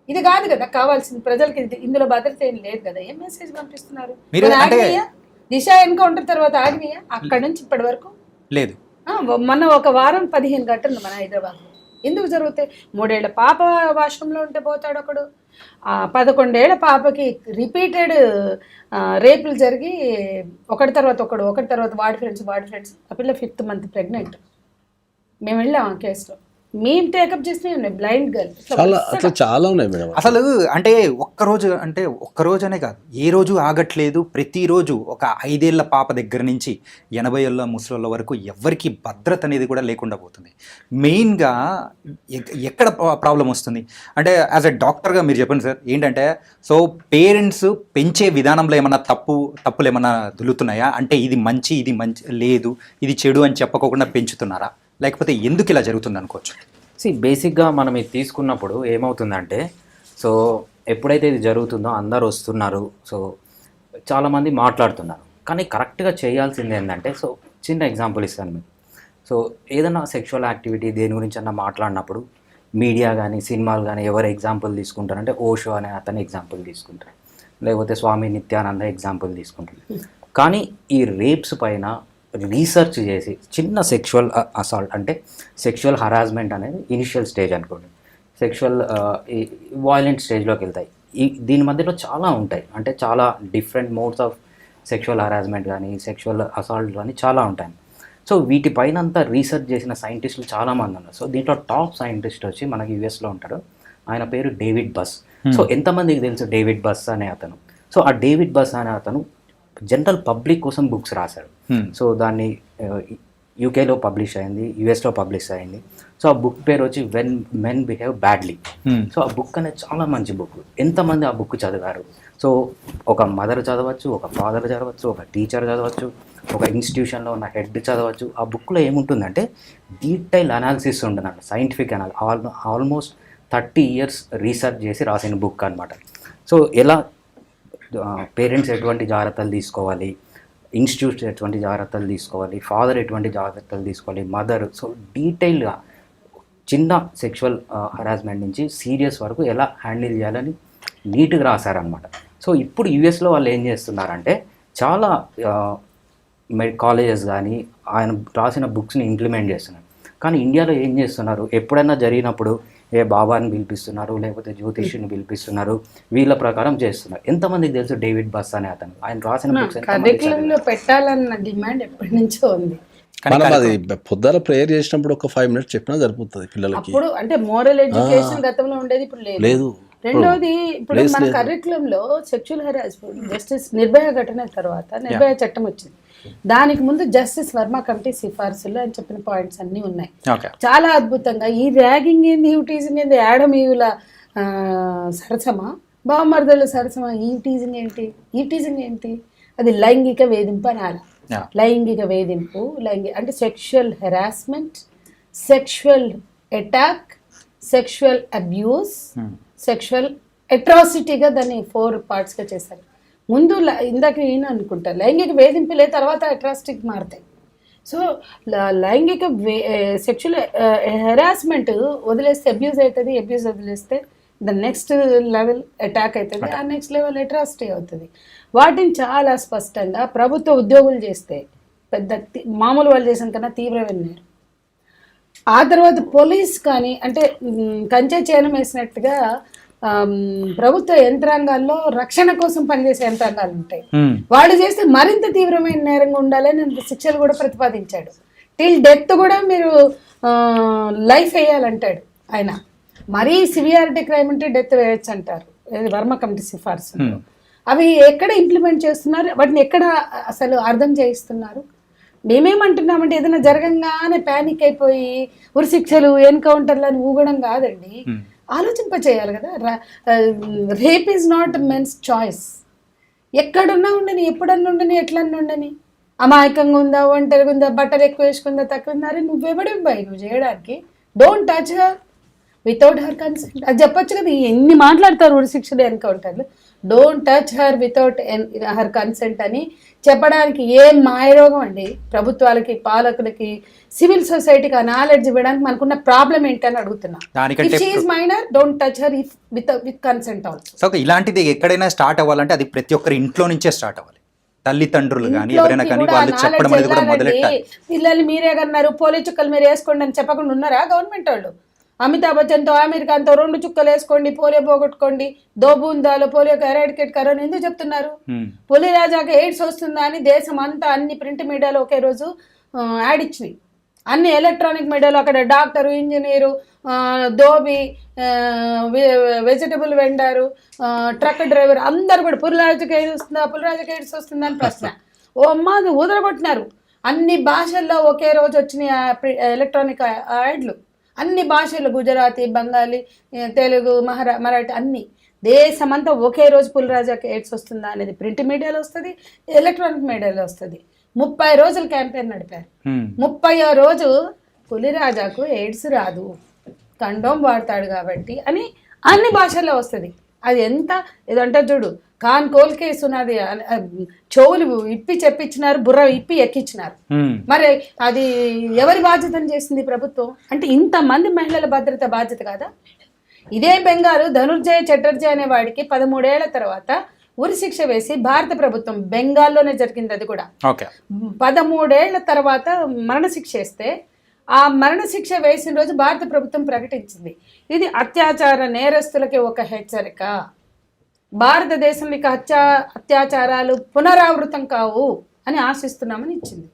ఇది కాదు కదా కావాల్సింది ప్రజలకి. ఇందులో భద్రత ఏం లేదు కదా. ఏం మెసేజ్ పంపిస్తున్నారు? దిశ ఎన్కౌంటర్ తర్వాత ఆగినాయా? అక్కడి నుంచి ఇప్పటి వరకు లేదు. మొన్న ఒక వారం 15 ఘటనలు మన హైదరాబాద్లో ఎందుకు జరుగుతాయి? 3 ఏళ్ల పాప వాష్రూమ్లో ఉంటే పోతాడు ఒకడు, 11 ఏళ్ల పాపకి రిపీటెడ్ రేపులు జరిగి ఒకటి తర్వాత వాడి ఫ్రెండ్స్. ఆ పిల్ల 5th month ప్రెగ్నెంట్. మేము వెళ్ళాం ఆ కేసులో, మేము టేకప్ చేసినవి ఉన్నాయి. బ్లైండ్ గర్ల్ చాలా ఉన్నాయి మేడం. అసలు అంటే ఒక్కరోజు అనే కాదు, ఏ రోజు ఆగట్లేదు. ప్రతిరోజు ఒక 5 ఏళ్ల పాప దగ్గర నుంచి 80 ఏళ్ల ముసలోళ్ళ వరకు ఎవరికి భద్రత అనేది కూడా లేకుండా పోతుంది. మెయిన్గా ఎక్కడ ప్రాబ్లం వస్తుంది అంటే యాజ్ ఎ డాక్టర్గా మీరు చెప్పండి సార్, ఏంటంటే సో పేరెంట్స్ పెంచే విధానంలో ఏమన్నా తప్పులు ఏమన్నా దులుతున్నాయా? అంటే ఇది మంచి లేదు, ఇది చెడు అని చెప్పకోకుండా పెంచుతున్నారా, లేకపోతే ఎందుకు ఇలా జరుగుతుంది అనుకోవచ్చు? బేసిక్గా మనం ఇది తీసుకున్నప్పుడు ఏమవుతుందంటే, సో ఎప్పుడైతే ఇది జరుగుతుందో అందరు వస్తున్నారు, సో చాలామంది మాట్లాడుతున్నారు, కానీ కరెక్ట్గా చేయాల్సింది ఏంటంటే, సో చిన్న ఎగ్జాంపుల్ ఇస్తాను మీకు. సో ఏదైనా సెక్షువల్ యాక్టివిటీ దేని గురించి అన్నా మాట్లాడినప్పుడు మీడియా కానీ సినిమాలు కానీ ఎవరు ఎగ్జాంపుల్ తీసుకుంటారంటే ఓషో అనే అతను ఎగ్జాంపుల్ తీసుకుంటారు, లేకపోతే స్వామి నిత్యానంద ఎగ్జాంపుల్ తీసుకుంటారు. కానీ ఈ రేప్స్ పైన రీసెర్చ్ చేసి చిన్న సెక్షువల్ అసాల్ట్ అంటే సెక్షువల్ హరాస్మెంట్ అనేది ఇనిషియల్ స్టేజ్ అనుకోండి, సెక్షువల్ వాయిలెంట్ స్టేజ్లోకి వెళ్తాయి. దీని మధ్యలో చాలా ఉంటాయి, అంటే చాలా different modes of sexual harassment కానీ సెక్షువల్ అసాల్ట్ కానీ చాలా ఉంటాయి. సో వీటిపైన అంతా రీసెర్చ్ చేసిన సైంటిస్టులు చాలామంది ఉన్నారు. సో దీంట్లో టాప్ సైంటిస్ట్ వచ్చి మనకి యూఎస్లో ఉంటాడు, ఆయన పేరు డేవిడ్ బస్. సో ఎంతమందికి తెలుసు డేవిడ్ బస్ అనే అతను? సో ఆ డేవిడ్ బస్ అనే అతను జనరల్ పబ్లిక్ కోసం బుక్స్ రాశాడు. సో దాన్ని యూకేలో పబ్లిష్ అయింది, యుఎస్లో పబ్లిష్ అయింది. సో ఆ బుక్ పేరు వచ్చి when men behave badly. So ఆ బుక్ అనేది చాలా మంచి బుక్. ఎంతమంది ఆ బుక్ చదివారు? సో ఒక మదర్ చదవచ్చు, ఒక ఫాదర్ చదవచ్చు, ఒక టీచర్ చదవచ్చు, ఒక ఇన్స్టిట్యూషన్లో ఉన్న హెడ్ చదవచ్చు. ఆ బుక్లో ఏముంటుందంటే డీటెయిల్ అనాలిసిస్ ఉంటుందంట, సైంటిఫిక్ ఆల్మోస్ట్ 30 years రీసెర్చ్ చేసి రాసిన బుక్ అనమాట. సో ఎలా పేరెంట్స్ ఎటువంటి జాగ్రత్తలు తీసుకోవాలి, ఇన్స్టిట్యూట్స్ ఎటువంటి జాగ్రత్తలు తీసుకోవాలి, ఫాదర్ ఎటువంటి జాగ్రత్తలు తీసుకోవాలి, మదర్. సో డీటెయిల్గా చిన్న సెక్షువల్ హరాస్మెంట్ నుంచి సీరియస్ వరకు ఎలా హ్యాండిల్ చేయాలని నీట్గా రాశారనమాట. సో ఇప్పుడు యూఎస్లో వాళ్ళు ఏం చేస్తున్నారంటే చాలా కాలేజెస్ కానీ ఆయన రాసిన బుక్స్ని ఇంప్లిమెంట్ చేస్తున్నారు. కానీ ఇండియాలో ఏం చేస్తున్నారు, ఎప్పుడైనా జరిగినప్పుడు ఏ బాబాని పిలిపిస్తున్నారు, లేకపోతే జ్యోతిష్యుని పిలిపిస్తున్నారు, వీళ్ళ ప్రకారం చేస్తున్నారు. ఎంతమందికి తెలుసు డేవిడ్ బస్ అనే అతను, ఆయన రాసిన బుక్స్ కరికులంలో పెట్టాలన్న డిమాండ్ ఎప్పటి నుంచో ఉంది. మనం అది పొద్దున ప్రేయర్ చేసినప్పుడు ఒక 5 minutes చెప్పినా సరిపోతుంది పిల్లలకి. అప్పుడు అంటే మోరల్ ఎడ్యుకేషన్ గతంలో ఉండేది, ఇప్పుడు లేదు. రెండోది, ఇప్పుడు మన కరికులంలో సెక్షువల్ హెరాస్మెంట్ జస్టిస్ నిర్భయ ఘటన తర్వాత నిర్భయ చట్టం వచ్చింది. దానికి ముందు జస్టిస్ వర్మ కమిటీ సిఫార్సులు అని చెప్పిన పాయింట్స్ అన్ని ఉన్నాయి. చాలా అద్భుతంగా ఈ ర్యాగింగ్ ఏంది, ఈ టీజింగ్ ఏంది, యాడమీయుల సరసమా, బావమర్దల సరసమా, ఈ టీజింగ్ ఏంటి, అది లైంగిక వేధింపు అనాలి. లైంగిక వేధింపు, అంటే sexual harassment, sexual attack, sexual abuse, sexual అట్రాసిటీగా దాన్ని 4 partsగా చేశారు. ముందు ఇందాక నేను అనుకుంటా లైంగిక వేధింపులే తర్వాత అట్రాసిటీకి మారుతాయి. సో లైంగిక సెక్షువల్ హెరాస్మెంట్ వదిలేస్తే అబ్యూస్ అవుతుంది, అబ్యూస్ వదిలేస్తే ద నెక్స్ట్ లెవెల్ అటాక్ అవుతుంది, ఆ నెక్స్ట్ లెవెల్ అట్రాసిటీ అవుతుంది. వాటిని చాలా స్పష్టంగా ప్రభుత్వ ఉద్యోగులు చేస్తే పెద్ద మామూలు వాళ్ళు చేసిన కన్నా తీవ్రమైన. ఆ తర్వాత పోలీస్ కానీ అంటే కంచె చేనం వేసినట్టుగా ప్రభుత్వ యంత్రాంగాల్లో రక్షణ కోసం పనిచేసే యంత్రాంగాలు ఉంటాయి. వాళ్ళు చేస్తే మరింత తీవ్రమైన నేరంగా ఉండాలని శిక్షలు కూడా ప్రతిపాదించాడు. టిల్ డెత్ కూడా మీరు లైఫ్ వేయాలంటాడు ఆయన. మరీ సివియారిటీ క్రైమ్ అంటే డెత్ వేయచ్చు అంటారు వర్మ కమిటీ సిఫార్సు. అవి ఎక్కడ ఇంప్లిమెంట్ చేస్తున్నారు, వాటిని ఎక్కడ అసలు అర్థం చేయిస్తున్నారు? మేమేమంటున్నామంటే ఏదైనా జరగంగానే ప్యానిక్ అయిపోయి ఉరి శిక్షలు, ఎన్కౌంటర్లు అని ఊగడం కాదండి, ఆలోచింప చేయాలి కదా. Rape is not men's choice. ఎక్కడున్నా ఉండని, ఎప్పుడన్నా ఉండని, ఎట్లన్నా ఉండని, అమాయకంగా ఉందా, ఒంటరిగా ఉందా, బట్టలు ఎక్కువ వేసుకుందా, తక్కువ ఉందా, అరే నువ్వెవడివ్వాయి నువ్వు చేయడానికి? Don't touch her without her consent. అది చెప్పొచ్చు కదా. ఎన్ని మాట్లాడతారు ఉరి శిక్షలు, ఎన్కౌంటర్లు. Don't touch her without her consent అని చెప్పడానికి ఏం మాయరోగం అండి. ప్రభుత్వాలకి, పాలకులకి, సివిల్ సొసైటీకి ఆ నాలెడ్జ్ ఇవ్వడానికి మనకున్న ప్రాబ్లం ఏంటని అడుగుతున్నా. If she is minor don't touch her with consent also. So ఇలాంటిది ఎక్కడైనా స్టార్ట్ అవ్వాలంటే అది ప్రతి ఒక్కరి ఇంట్లో నుంచే స్టార్ట్ అవ్వాలి. తల్లిదండ్రులు కానీ ఎవరైనా కానీ వాళ్ళు చెప్పడం అనేది కూడా మొదలెట్టాలి. పిల్లలు మీరే కన్నారు, పోలీ చుక్కలు మీరు వేసుకోండి అని చెప్పకుండా ఉన్నారా గవర్నమెంట్ వాళ్ళు? అమితాబ్ బచ్చన్తో, ఆమీర్ ఖాన్తో 2 చుక్కలు వేసుకోండి, పోలియో పోగొట్టుకోండి, 2 బూందాలు పోలియోకి ఎరాడికేట్ కరోనా ఎందుకు చెప్తున్నారు? పులి రాజాకి ఎయిడ్స్ వస్తుందా అని దేశం అంతా అన్ని ప్రింట్ మీడియాలో ఒకే రోజు యాడ్ ఇచ్చినాయి. అన్ని ఎలక్ట్రానిక్ మీడియాలో అక్కడ doctor, engineer, dhobi, vegetable vendor, truck driver అందరు కూడా పులిరాజుకి ఎయిడ్స్ వస్తుందా అని ప్రశ్న. ఓ అమ్మ అది ఊదరగొట్టినారు. అన్ని భాషల్లో ఒకే రోజు వచ్చినాయి ఎలక్ట్రానిక్ యాడ్లు. అన్ని భాషలు, గుజరాతీ, బెంగాలీ, తెలుగు, మరాఠీ అన్ని దేశమంతా ఒకే రోజు పులిరాజాకి ఎయిడ్స్ వస్తుందా అనేది ప్రింట్ మీడియాలో వస్తుంది, ఎలక్ట్రానిక్ మీడియాలో వస్తుంది. 30 రోజులు క్యాంపెయిన్ నడిపారు. 30వ రోజు పులిరాజాకు ఎయిడ్స్ రాదు, కండోమ్ వాడతాడు కాబట్టి అని అన్ని భాషల్లో వస్తుంది. అది ఎంత ఏదంటే చూడు, కాన్ కోల్కే సునాది, చెవులు ఇప్పి చెప్పించినారు, బుర్ర ఇప్పి ఎక్కించినారు. మరి అది ఎవరి బాధ్యతను చేసింది ప్రభుత్వం? అంటే ఇంతమంది మహిళల భద్రత బాధ్యత కాదా? ఇదే బెంగాలు ధనుర్జయ చటర్జీ అనే వాడికి 13 ఏళ్ల తర్వాత ఉరి శిక్ష వేసి భారత ప్రభుత్వం, బెంగాల్లోనే జరిగింది అది కూడా, 13 ఏళ్ల తర్వాత మరణశిక్ష వేస్తే ఆ మరణశిక్ష వేసిన రోజు భారత ప్రభుత్వం ప్రకటించింది ఇది అత్యాచార నేరస్తులకి ఒక హెచ్చరిక, భారతదేశంలో ఇక అత్యాచారాలు పునరావృతం కావు అని ఆశిస్తున్నామని ఇచ్చింది.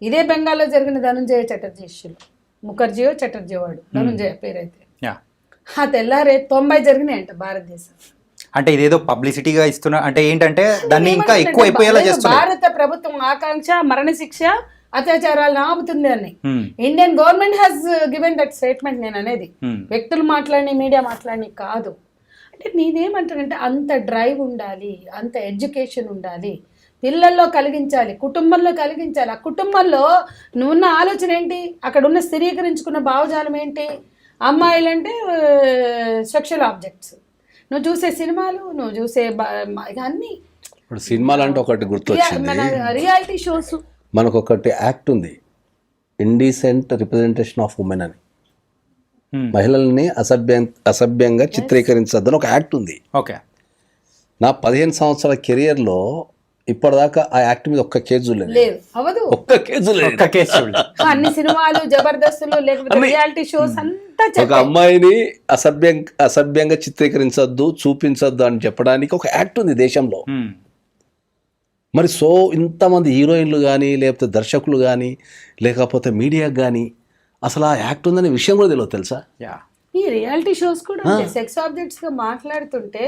ఇదే బెంగాల్లో జరిగిన ధనుంజయ చటర్జీ ఇష్యూలో, ముఖర్జీయో చటర్జీ వాడు ధనుంజయ పేరైతే, ఆ తెల్లారే 90 జరిగినాయి అంట భారతదేశం. అంటే ఇదేదో పబ్లిసిటీగా ఇస్తున్నా అంటే ఏంటంటే దాన్ని ఇంకా ఎక్కువ అయిపోయేలా చేస్తున్నారు. భారత ప్రభుత్వం ఆకాంక్ష మరణశిక్ష అత్యాచారాలను ఆపుతుంది అని Indian government has given that statement. నేను అనేది వ్యక్తులు మాట్లాడి, మీడియా మాట్లాడి కాదు. అంటే నేనేమంటానంటే అంత డ్రైవ్ ఉండాలి, అంత ఎడ్యుకేషన్ ఉండాలి, పిల్లల్లో కలిగించాలి, కుటుంబంలో కలిగించాలి. ఆ కుటుంబంలో నువ్వున్న ఆలోచన ఏంటి, అక్కడ ఉన్న స్థిరీకరించుకున్న భావజాలం ఏంటి? అమ్మాయిలంటే సెక్షువల్ ఆబ్జెక్ట్స్, నువ్వు చూసే సినిమాలు, నువ్వు చూసే అన్ని ఇప్పుడు సినిమాలు అంటే ఒకటి గుర్తొచ్చింది, రియాలిటీ షోస్. మనకు ఒకటి యాక్ట్ ఉంది, ఇండీసెంట్ రిప్రజెంటేషన్ ఆఫ్ ఉమెన్ అని, మహిళల్ని అసభ్యంగా చిత్రీకరించద్దని ఒక యాక్ట్ ఉంది. ఓకే. నా 15 సంవత్సరాల కెరియర్లో ఇప్పటిదాకా ఆ యాక్ట్ మీద ఒక్క కేసు లేదు, లేదు అవదు. ఒక్క కేసు లేదు. ఒక్క కేసు చూడలేదు. అన్ని సినిమాలు జబర్దస్తులు లేకపోతే రియాలిటీ షోస్ అంతా ఒక చెప్పాయి. అమ్మాయిని అసభ్యంగా చిత్రీకరించొద్దు, చూపించొద్దు అని చెప్పడానికి ఒక యాక్ట్ ఉంది దేశంలో. Hmm. మరి సో ఇంతమంది హీరోయిన్లు కానీ లేకపోతే దర్శకులు కానీ లేకపోతే మీడియాకి కానీ అసలు ఆ యాక్ట్ ఉందనే విషయం కూడా తెలియదు తెలుసా? Yeah. ఈ రియాలిటీ షోస్ కూడా సెక్స్ ఆబ్జెక్ట్స్ గా మాట్లాడుతుంటే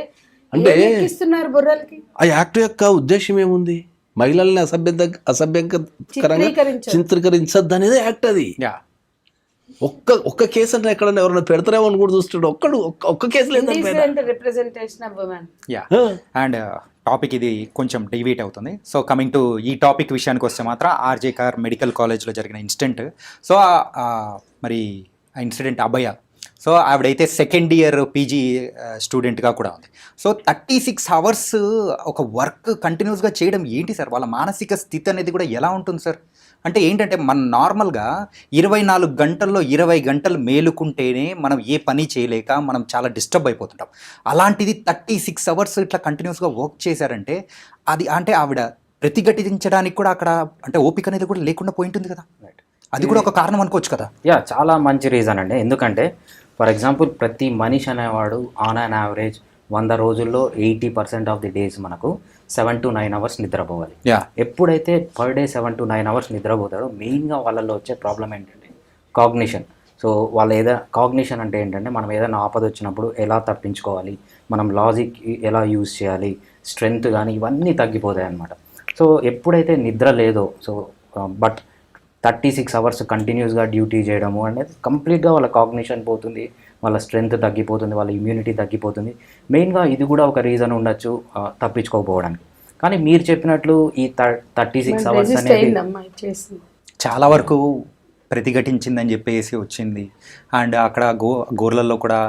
అంటే ఇస్తున్నారు బుర్రలకి. ఆ యాక్ట్ యొక్క ఉద్దేశం ఏముంది? మహిళల్ని అసభ్యంకరంగా చిత్రీకరించద్దు అనేది యాక్ట్. అది Yeah. ఒక్క కేసు అంటే ఎక్కడన్నా ఎవరైనా పెడతారేమో అని కూడా చూస్తాడు. ఒక్క కేసు లేదు. Representation of women. Yeah. And topic ఇది కొంచెం డివీట్ అవుతుంది. సో కమింగ్ టు ఈ టాపిక్ విషయానికి వస్తే మాత్రం ఆర్జే కార్ మెడికల్ కాలేజ్లో జరిగిన ఇన్సిడెంట్. సో మరి ఆ ఇన్సిడెంట్ అభయ, సో ఆవిడైతే సెకండ్ ఇయర్ పీజీ స్టూడెంట్గా కూడా ఉంది. సో 36 hours ఒక వర్క్ కంటిన్యూస్గా చేయడం ఏంటి సార్? వాళ్ళ మానసిక స్థితి అనేది కూడా ఎలా ఉంటుంది సార్? అంటే ఏంటంటే మనం నార్మల్గా 24 గంటల్లో 20 గంటలు మేలుకుంటేనే మనం ఏ పని చేయలేక మనం చాలా డిస్టర్బ్ అయిపోతుంటాం. అలాంటిది 36 hours ఇట్లా కంటిన్యూస్గా వర్క్ చేశారంటే అది అంటే ఆవిడ ప్రతిఘటించడానికి కూడా అక్కడ అంటే ఓపిక అనేది కూడా లేకుండా పోయి ఉంటుంది కదా. అది కూడా ఒక కారణం అనుకోవచ్చు కదా. యా, చాలా మంచి రీజన్ అండి. ఎందుకంటే ఫర్ ఎగ్జాంపుల్ ప్రతి మనిషి అనేవాడు ఆన్ అన్ యావరేజ్ 100 రోజుల్లో 80% ఆఫ్ ది డేస్ మనకు 7 to 9 hours నిద్రపోవాలి. ఎప్పుడైతే పర్ డే 7 to 9 hours నిద్రపోతాడో మెయిన్గా వాళ్ళల్లో వచ్చే ప్రాబ్లం ఏంటంటే కాగ్నిషన్. సో వాళ్ళ కాగ్నిషన్ అంటే ఏంటంటే మనం ఏదైనా ఆపద వచ్చినప్పుడు ఎలా తప్పించుకోవాలి, మనం లాజిక్ ఎలా యూజ్ చేయాలి, స్ట్రెంగ్త్ కానీ ఇవన్నీ తగ్గిపోతాయి అన్నమాట. సో ఎప్పుడైతే నిద్ర లేదో సో బట్ 36 hours కంటిన్యూస్గా డ్యూటీ చేయడము అనేది కంప్లీట్గా వాళ్ళ కాగ్నిషన్ పోతుంది, వాళ్ళ స్ట్రెంగ్త్ తగ్గిపోతుంది, వాళ్ళ ఇమ్యూనిటీ తగ్గిపోతుంది. మెయిన్గా ఇది కూడా ఒక రీజన్ ఉండొచ్చు తప్పించుకోకపోవడానికి. కానీ మీరు చెప్పినట్లు ఈ 36 hours అనేది చాలా వరకు ప్రతిఘటించిందని చెప్పేసి వచ్చింది. అండ్ అక్కడ గోర్లలో కూడా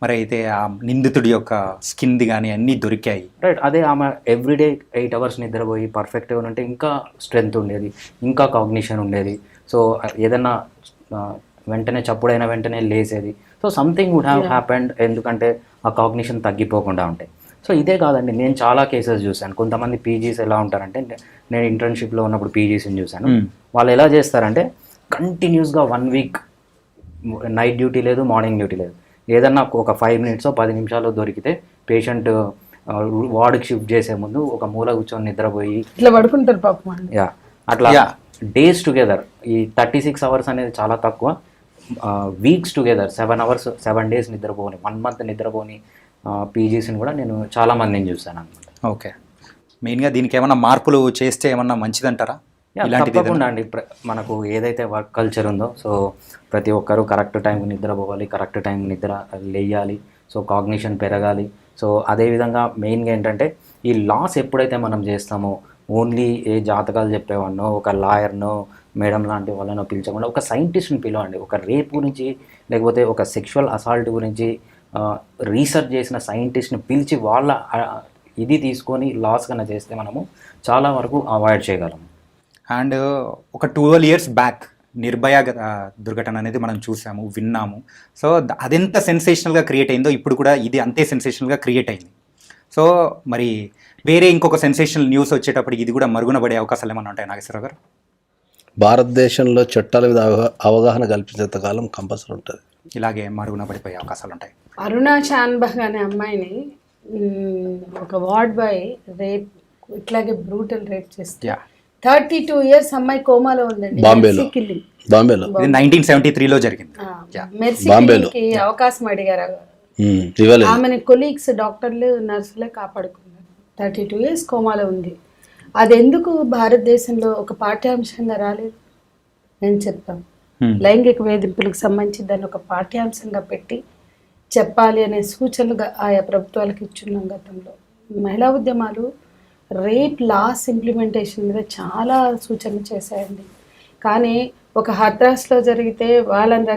మరి అయితే ఆ నిందితుడి యొక్క స్కిన్ది కానీ అన్నీ దొరికాయి. రైట్. అదే ఆమె ఎవ్రీడే 8 hours నిద్రపోయి పర్ఫెక్ట్గా ఉంటే ఇంకా స్ట్రెంగ్త్ ఉండేది, ఇంకా కాగ్నిషన్ ఉండేది. సో ఏదన్నా వెంటనే చప్పుడైన వెంటనే లేసేది. So something would have happened, ఎందుకంటే ఆ కాగ్నిషన్ తగ్గిపోకుండా ఉంటాయి. సో ఇదే కాదండి, నేను చాలా కేసెస్ చూశాను. కొంతమంది పీజీస్ ఎలా ఉంటారంటే, నేను ఇంటర్న్షిప్లో ఉన్నప్పుడు పీజీస్ని చూశాను. వాళ్ళు ఎలా చేస్తారంటే కంటిన్యూస్గా 1 week నైట్ డ్యూటీ లేదు, మార్నింగ్ డ్యూటీ లేదు. ఏదన్నా ఒక 5 minutes 10 నిమిషాలు దొరికితే పేషెంట్ వార్డుకి షిఫ్ట్ చేసే ముందు ఒక మూల కూర్చొని నిద్రపోయి ఇట్లా పడుకుంటారు పాపం. యా, అట్లా డేస్ టుగెదర్. ఈ 36 hours అనేది చాలా తక్కువ. Weeks together 7 hours 7 days నిద్రపోని, 1 month నిద్రపోని పీజీస్ని కూడా నేను చాలా మందిని చూశాను అనమాట. ఓకే. మెయిన్గా దీనికి ఏమన్నా మార్పులు చేస్తే ఏమన్నా మంచిదంటారా? తప్పకుండా అండి. మనకు ఏదైతే వర్క్ కల్చర్ ఉందో సో ప్రతి ఒక్కరూ కరెక్ట్ టైంకి నిద్రపోవాలి, కరెక్ట్ టైం నిద్ర లేయాలి, సో కాగ్నిషన్ పెరగాలి. సో అదేవిధంగా మెయిన్గా ఏంటంటే ఈ లాస్ ఎప్పుడైతే మనం చేస్తామో ఓన్లీ ఏ జాతకాలు చెప్పేవాడినో ఒక లాయర్నో మేడం లాంటి వాళ్ళనో పిలిచకుండా ఒక సైంటిస్ట్ని పిలవండి. ఒక రేప్ గురించి లేకపోతే ఒక సెక్షువల్ అసాల్ట్ గురించి రీసెర్చ్ చేసిన సైంటిస్ట్ని పిలిచి వాళ్ళ ఇది తీసుకొని లాస్ కన్నా చేస్తే మనము చాలా వరకు అవాయిడ్ చేయగలము. అండ్ ఒక 12 years బ్యాక్ నిర్భయ దుర్ఘటన అనేది మనం చూసాము, విన్నాము. సో అదెంత సెన్సేషనల్గా క్రియేట్ అయిందో ఇప్పుడు కూడా ఇది అంతే సెన్సేషనల్గా క్రియేట్ అయింది. సో మరి వేరే ఇంకొక సెన్సేషనల్ న్యూస్ వచ్చేటప్పటికి ఇది కూడా మరుగున పడే అవకాశాలు ఏమన్నా ఉంటాయి నాగేశ్వరరావు గారు? భారతదేశంలో చట్టాల మీద అవగాహన కల్పించేంత కాలం కంపల్సరీ ఉంటుంది. ఇలాగే మరుగున పడిపోయే అవకాశాలు ఉంటాయి. అరుణా చాన్బహ్ అనే అమ్మాయిని ఒక వార్డ్ బాయ్ రేప్ ఇట్లాగే బ్రూటల్ రేప్ చేస్తే 32 years అమ్మాయి కోమాలో ఉందండి. బాంబేలో 1973లో జరిగింది. మెర్సీకి అవకాశం అడిగారు. ఆమెని కొలీగ్స్ డాక్టర్లు నర్సులే కాపాడుకున్నారు. 32 years కోమాలో ఉంది. అది ఎందుకు భారతదేశంలో ఒక పాఠ్యాంశంగా రాలేదు? నేను చెప్తాను. లైంగిక వేధింపులకు సంబంధించి దాన్ని ఒక పాఠ్యాంశంగా పెట్టి చెప్పాలి అనే సూచనలుగా ఆయా ప్రభుత్వాలకు ఇచ్చున్నాం గతంలో. మహిళా ఉద్యమాలు రేప్ లాస్ ఇంప్లిమెంటేషన్ మీద చాలా సూచనలు చేశాయండి. కానీ ఒక హత్రాస్లో జరిగితే వాళ్ళని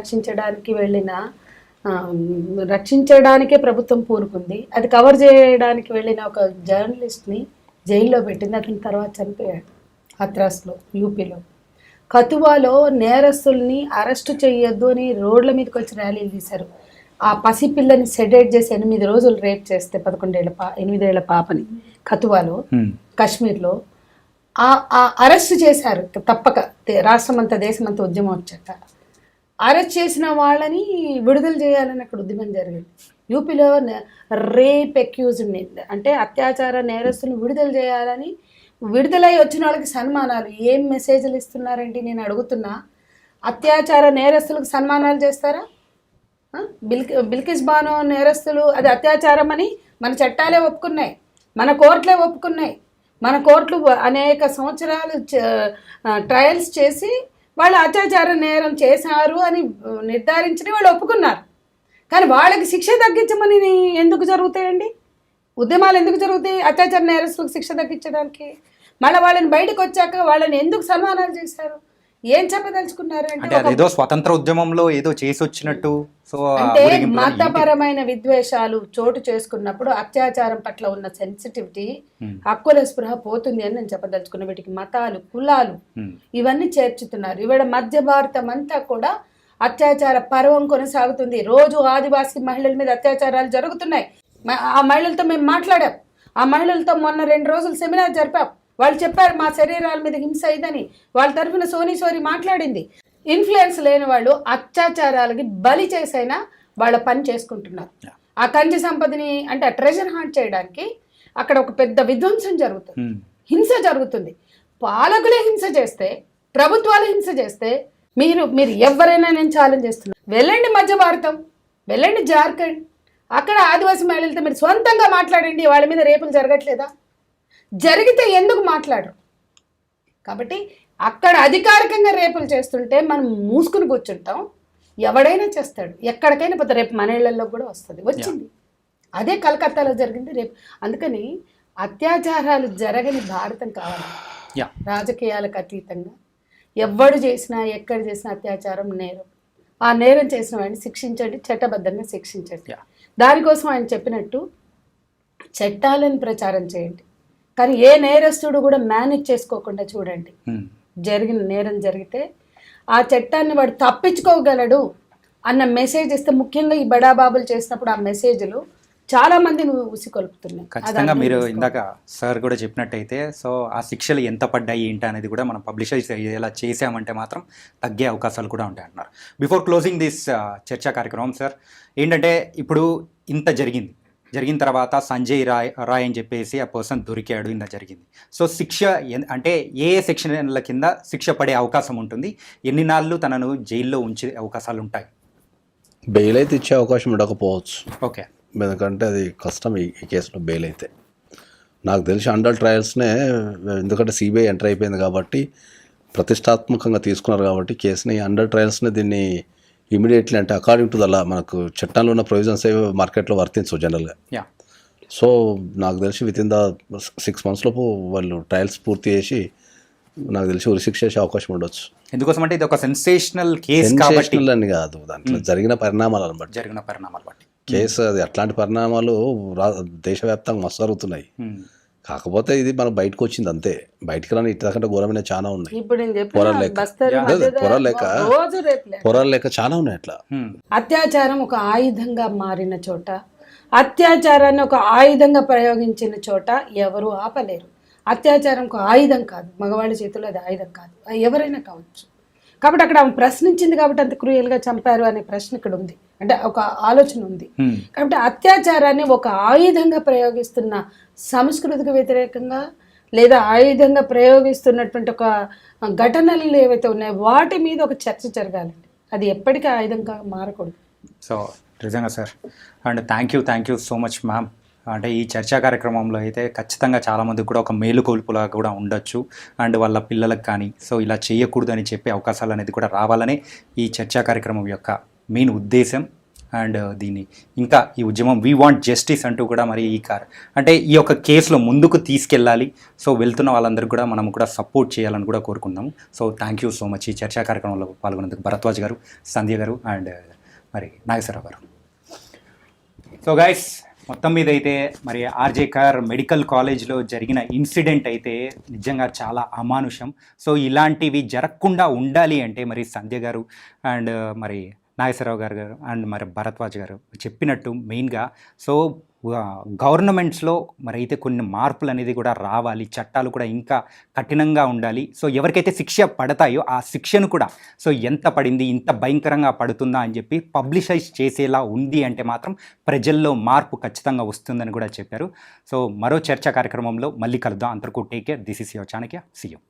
రక్షించడానికే ప్రభుత్వం పూనుకుంది. అది కవర్ చేయడానికి వెళ్ళిన ఒక జర్నలిస్ట్ని జైల్లో పెట్టింది. అతని తర్వాత చనిపోయాడు హత్రాస్లో, యూపీలో. కతువాలో నేరస్తుల్ని అరెస్టు చేయొద్దు అని రోడ్ల మీదకి వచ్చి ర్యాలీలు తీశారు. ఆ పసిపిల్లని సెడేట్ చేసి 8 రోజులు రేప్ చేస్తే 8 ఏళ్ల పాపని కతువాలో కాశ్మీర్లో అరెస్ట్ చేశారు తప్పక. రాష్ట్రమంతా దేశమంతా ఉద్యమం వచ్చాక అరెస్ట్ చేసిన వాళ్ళని విడుదల చేయాలని అక్కడ ఉద్యమం జరిగింది. యూపీలో రేప్ అక్యూజ్డ్ని అంటే అత్యాచార నేరస్తుని విడుదల చేయాలని, విడుదలై వచ్చిన వాళ్ళకి సన్మానాలు. ఏం మెసేజ్లు ఇస్తున్నారండి నేను అడుగుతున్నా. అత్యాచార నేరస్తులకు సన్మానాలు చేస్తారా? బిల్కిస్ బానో నేరస్తులు అది అత్యాచారం అని మన చట్టాలే ఒప్పుకున్నాయి, మన కోర్టులే ఒప్పుకున్నాయి. మన కోర్టులు అనేక సంవత్సరాలు ట్రయల్స్ చేసి వాళ్ళు అత్యాచార నేరం చేశారు అని నిర్ధారించిన వాళ్ళు ఒప్పుకున్నారు. కానీ వాళ్ళకి శిక్ష తగ్గించమని ఎందుకు జరుగుతాయండి? ఉద్యమాలు ఎందుకు జరుగుతాయి? అత్యాచార నేరస్తులకు శిక్ష తగ్గించడానికి. మళ్ళీ వాళ్ళని బయటకు వచ్చాక వాళ్ళని ఎందుకు సన్మానాలు చేశారు? ఏం చెప్పదలుచుకున్నారు అంటే అదేదో స్వతంత్ర ఉద్యమంలో ఏదో చేసి వచ్చినట్టు. సో అంటే మతపరమైన విద్వేషాలు చోటు చేసుకున్నప్పుడు అత్యాచారం పట్ల ఉన్న సెన్సిటివిటీ, హక్కుల స్పృహ పోతుంది అని నేను చెప్పదలుచుకున్నా. వీటికి మతాలు, కులాలు ఇవన్నీ చేర్చుతున్నారు. ఇవాళ మధ్య భారతం అంతా కూడా అత్యాచార పర్వం కొనసాగుతుంది. రోజు ఆదివాసీ మహిళల మీద అత్యాచారాలు జరుగుతున్నాయి. ఆ మహిళలతో మేము మాట్లాడాం. ఆ మహిళలతో మొన్న 2 రోజులు సెమినార్ జరిపాం. వాళ్ళు చెప్పారు మా శరీరాల మీద హింస అయిందని. వాళ్ళ తరఫున సోనీ మాట్లాడింది. ఇన్ఫ్లుయెన్స్ లేని వాళ్ళు అత్యాచారాలకి బలి చేసైనా వాళ్ళ పని చేసుకుంటున్నారు. ఆ ఖనిజ సంపదని అంటే ఆ ట్రెజర్ హాంట్ చేయడానికి అక్కడ ఒక పెద్ద విధ్వంసం జరుగుతుంది, హింస జరుగుతుంది. పాలకులే హింస చేస్తే, ప్రభుత్వాలు హింస చేస్తే మీరు ఎవరైనా నేను ఛాలెంజ్ చేస్తున్నాను. వెళ్ళండి మధ్య భారతం, వెళ్ళండి జార్ఖండ్, అక్కడ ఆదివాసీ మహిళలతో మీరు సొంతంగా మాట్లాడండి. వాళ్ళ మీద రేపులు జరగట్లేదా? జరిగితే ఎందుకు మాట్లాడరు? కాబట్టి అక్కడ అధికారికంగా రేపులు చేస్తుంటే మనం మూసుకుని కూర్చుంటాం. ఎవడైనా చేస్తాడు, ఎక్కడికైనా పోతే రేపు మన ఇళ్లలో కూడా వచ్చింది. అదే కలకత్తాలో జరిగింది రేపు. అందుకని అత్యాచారాలు జరగని భారతం కావాలి. రాజకీయాలకు అతీతంగా ఎవడు చేసినా ఎక్కడ చేసినా అత్యాచారం నేరం. ఆ నేరం చేసిన వాడిని శిక్షించండి, చట్టబద్ధంగా శిక్షించండి. దానికోసం ఆయన చెప్పినట్టు చట్టాలను ప్రచారం చేయండి. కానీ ఏ నేరస్తుడు కూడా మేనేజ్ చేసుకోకుండా చూడండి. జరిగిన నేరం జరిగితే ఆ చట్టాన్ని వాడు తప్పించుకోగలడు అన్న మెసేజ్ ఇస్తే, ముఖ్యంగా ఈ బడాబాబులు చేసినప్పుడు ఆ మెసేజ్లు చాలా మందిని ఉసికొల్పుతున్నాయి. ఖచ్చితంగా మీరు ఇందాక సార్ కూడా చెప్పినట్టయితే సో ఆ శిక్షలు ఎంత పడ్డాయి ఏంటి అనేది కూడా మనం పబ్లిష్ ఇలా చేసామంటే మాత్రం తగ్గే అవకాశాలు కూడా ఉంటాయి అంటున్నారు. బిఫోర్ క్లోజింగ్ దిస్ చర్చా కార్యక్రమం సార్, ఏంటంటే ఇప్పుడు ఇంత జరిగిన తర్వాత సంజయ్ రాయ్ అని చెప్పేసి ఆ పర్సన్ దొరికాడు, ఇంత జరిగింది. సో శిక్ష అంటే ఏ సెక్షన్ల కింద శిక్ష పడే అవకాశం ఉంటుంది? ఎన్ని నాళ్ళు తనను జైల్లో ఉంచే అవకాశాలు ఉంటాయి? బెయిల్ అయితే ఇచ్చే అవకాశం ఉండకపోవచ్చు. ఓకే, ఎందుకంటే అది కష్టం ఈ కేసులో బెయిల్ అయితే. నాకు తెలిసి అండర్ ట్రయల్స్నే, ఎందుకంటే సిబిఐ ఎంటర్ అయిపోయింది కాబట్టి ప్రతిష్టాత్మకంగా తీసుకున్నారు కాబట్టి కేసుని అండర్ ట్రయల్స్ని దీన్ని ఇమీడియట్లీ అంటే అకార్డింగ్ టు దలా మనకు చట్టంలో ఉన్న ప్రొవిజన్స్ ఏవి మార్కెట్లో వర్తించవు జనరల్గా. సో నాకు తెలిసి విత్ ఇన్ ద 6 months లోపు వాళ్ళు ట్రయల్స్ పూర్తి చేసి నాకు తెలిసి ఉరిశిక్ష చేసే అవకాశం ఉండొచ్చు. ఎందుకోసం అంటే ఇది ఒక సెన్సేషనల్ కేసు కాబట్టి అని కాదు, దాంట్లో జరిగిన పరిణామాలను బట్టి కేసు అది. అట్లాంటి పరిణామాలు దేశవ్యాప్తంగా మస్తు జరుగుతున్నాయి. కాకపోతే ఇది మనకు బయటకు వచ్చింది అంతే. బయటకు రాని ఇంతకంటే ఘోరమైన చాలా ఉన్నాయి. పొరలేక చాలా ఉన్నాయి. అట్లా అత్యాచారం ఒక ఆయుధంగా మారిన చోట, అత్యాచారాన్ని ఒక ఆయుధంగా ప్రయోగించిన చోట ఎవరు ఆపలేరు. అత్యాచారం ఒక ఆయుధం కాదు, మగవాళ్ళ చేతిలో అది ఆయుధం కాదు, ఎవరైనా కావచ్చు. కాబట్టి అక్కడ ఆమె ప్రశ్నించింది కాబట్టి అంత క్రూయల్గా చంపారు అనే ప్రశ్న ఇక్కడ ఉంది, అంటే ఒక ఆలోచన ఉంది. కాబట్టి అత్యాచారాన్ని ఒక ఆయుధంగా ప్రయోగిస్తున్న సంస్కృతికి వ్యతిరేకంగా లేదా ఆయుధంగా ప్రయోగిస్తున్నటువంటి ఒక ఘటనలు ఏవైతే ఉన్నాయో వాటి మీద ఒక చర్చ జరగాలండి. అది ఎప్పటికీ ఆయుధంగా మారకూడదు. సో నిజంగా sir, and thank you so much ma'am. అంటే ఈ చర్చా కార్యక్రమంలో అయితే ఖచ్చితంగా చాలామందికి కూడా ఒక మేలుకొల్పులా కూడా ఉండొచ్చు, అండ్ వాళ్ళ పిల్లలకు కానీ సో ఇలా చేయకూడదు అని చెప్పే అవకాశాలు అనేది కూడా రావాలనే ఈ చర్చా కార్యక్రమం యొక్క మెయిన్ ఉద్దేశం. అండ్ దీన్ని ఇంకా ఈ ఉద్యమం వీ వాంట్ జస్టిస్ అంటూ కూడా మరి అంటే ఈ యొక్క కేసులో ముందుకు తీసుకెళ్ళాలి. సో వెళ్తున్న వాళ్ళందరికీ కూడా మనం కూడా సపోర్ట్ చేయాలని కూడా కోరుకుందాము. So thank you so much ఈ చర్చా కార్యక్రమంలో పాల్గొన్నందుకు భరద్వాజ్ గారు, సంధ్య గారు అండ్ మరి నాగేశ్వరరావు గారు. సో గైస్, మొత్తం మీద అయితే మరి ఆర్జే కర్ మెడికల్ కాలేజ్లో జరిగిన ఇన్సిడెంట్ అయితే నిజంగా చాలా అమానుషం. సో ఇలాంటివి జరగకుండా ఉండాలి అంటే మరి సంధ్య గారు అండ్ మరి నాగేశ్వరరావు గారు అండ్ మరి భరద్వాజ్ గారు చెప్పినట్టు మెయిన్గా సో గవర్నమెంట్స్లో మరి అయితే కొన్ని మార్పులు అనేది కూడా రావాలి, చట్టాలు కూడా ఇంకా కఠినంగా ఉండాలి. సో ఎవరికైతే శిక్ష పడతాయో ఆ శిక్షను కూడా సో ఎంత పడింది, ఇంత భయంకరంగా పడుతుందా అని చెప్పి పబ్లిషైజ్ చేసేలా ఉంది అంటే మాత్రం ప్రజల్లో మార్పు ఖచ్చితంగా వస్తుందని కూడా చెప్పారు. సో మరో చర్చా కార్యక్రమంలో మళ్ళీ కలుద్దాం. అంతవరకు take care. This is your Chanakya. See you.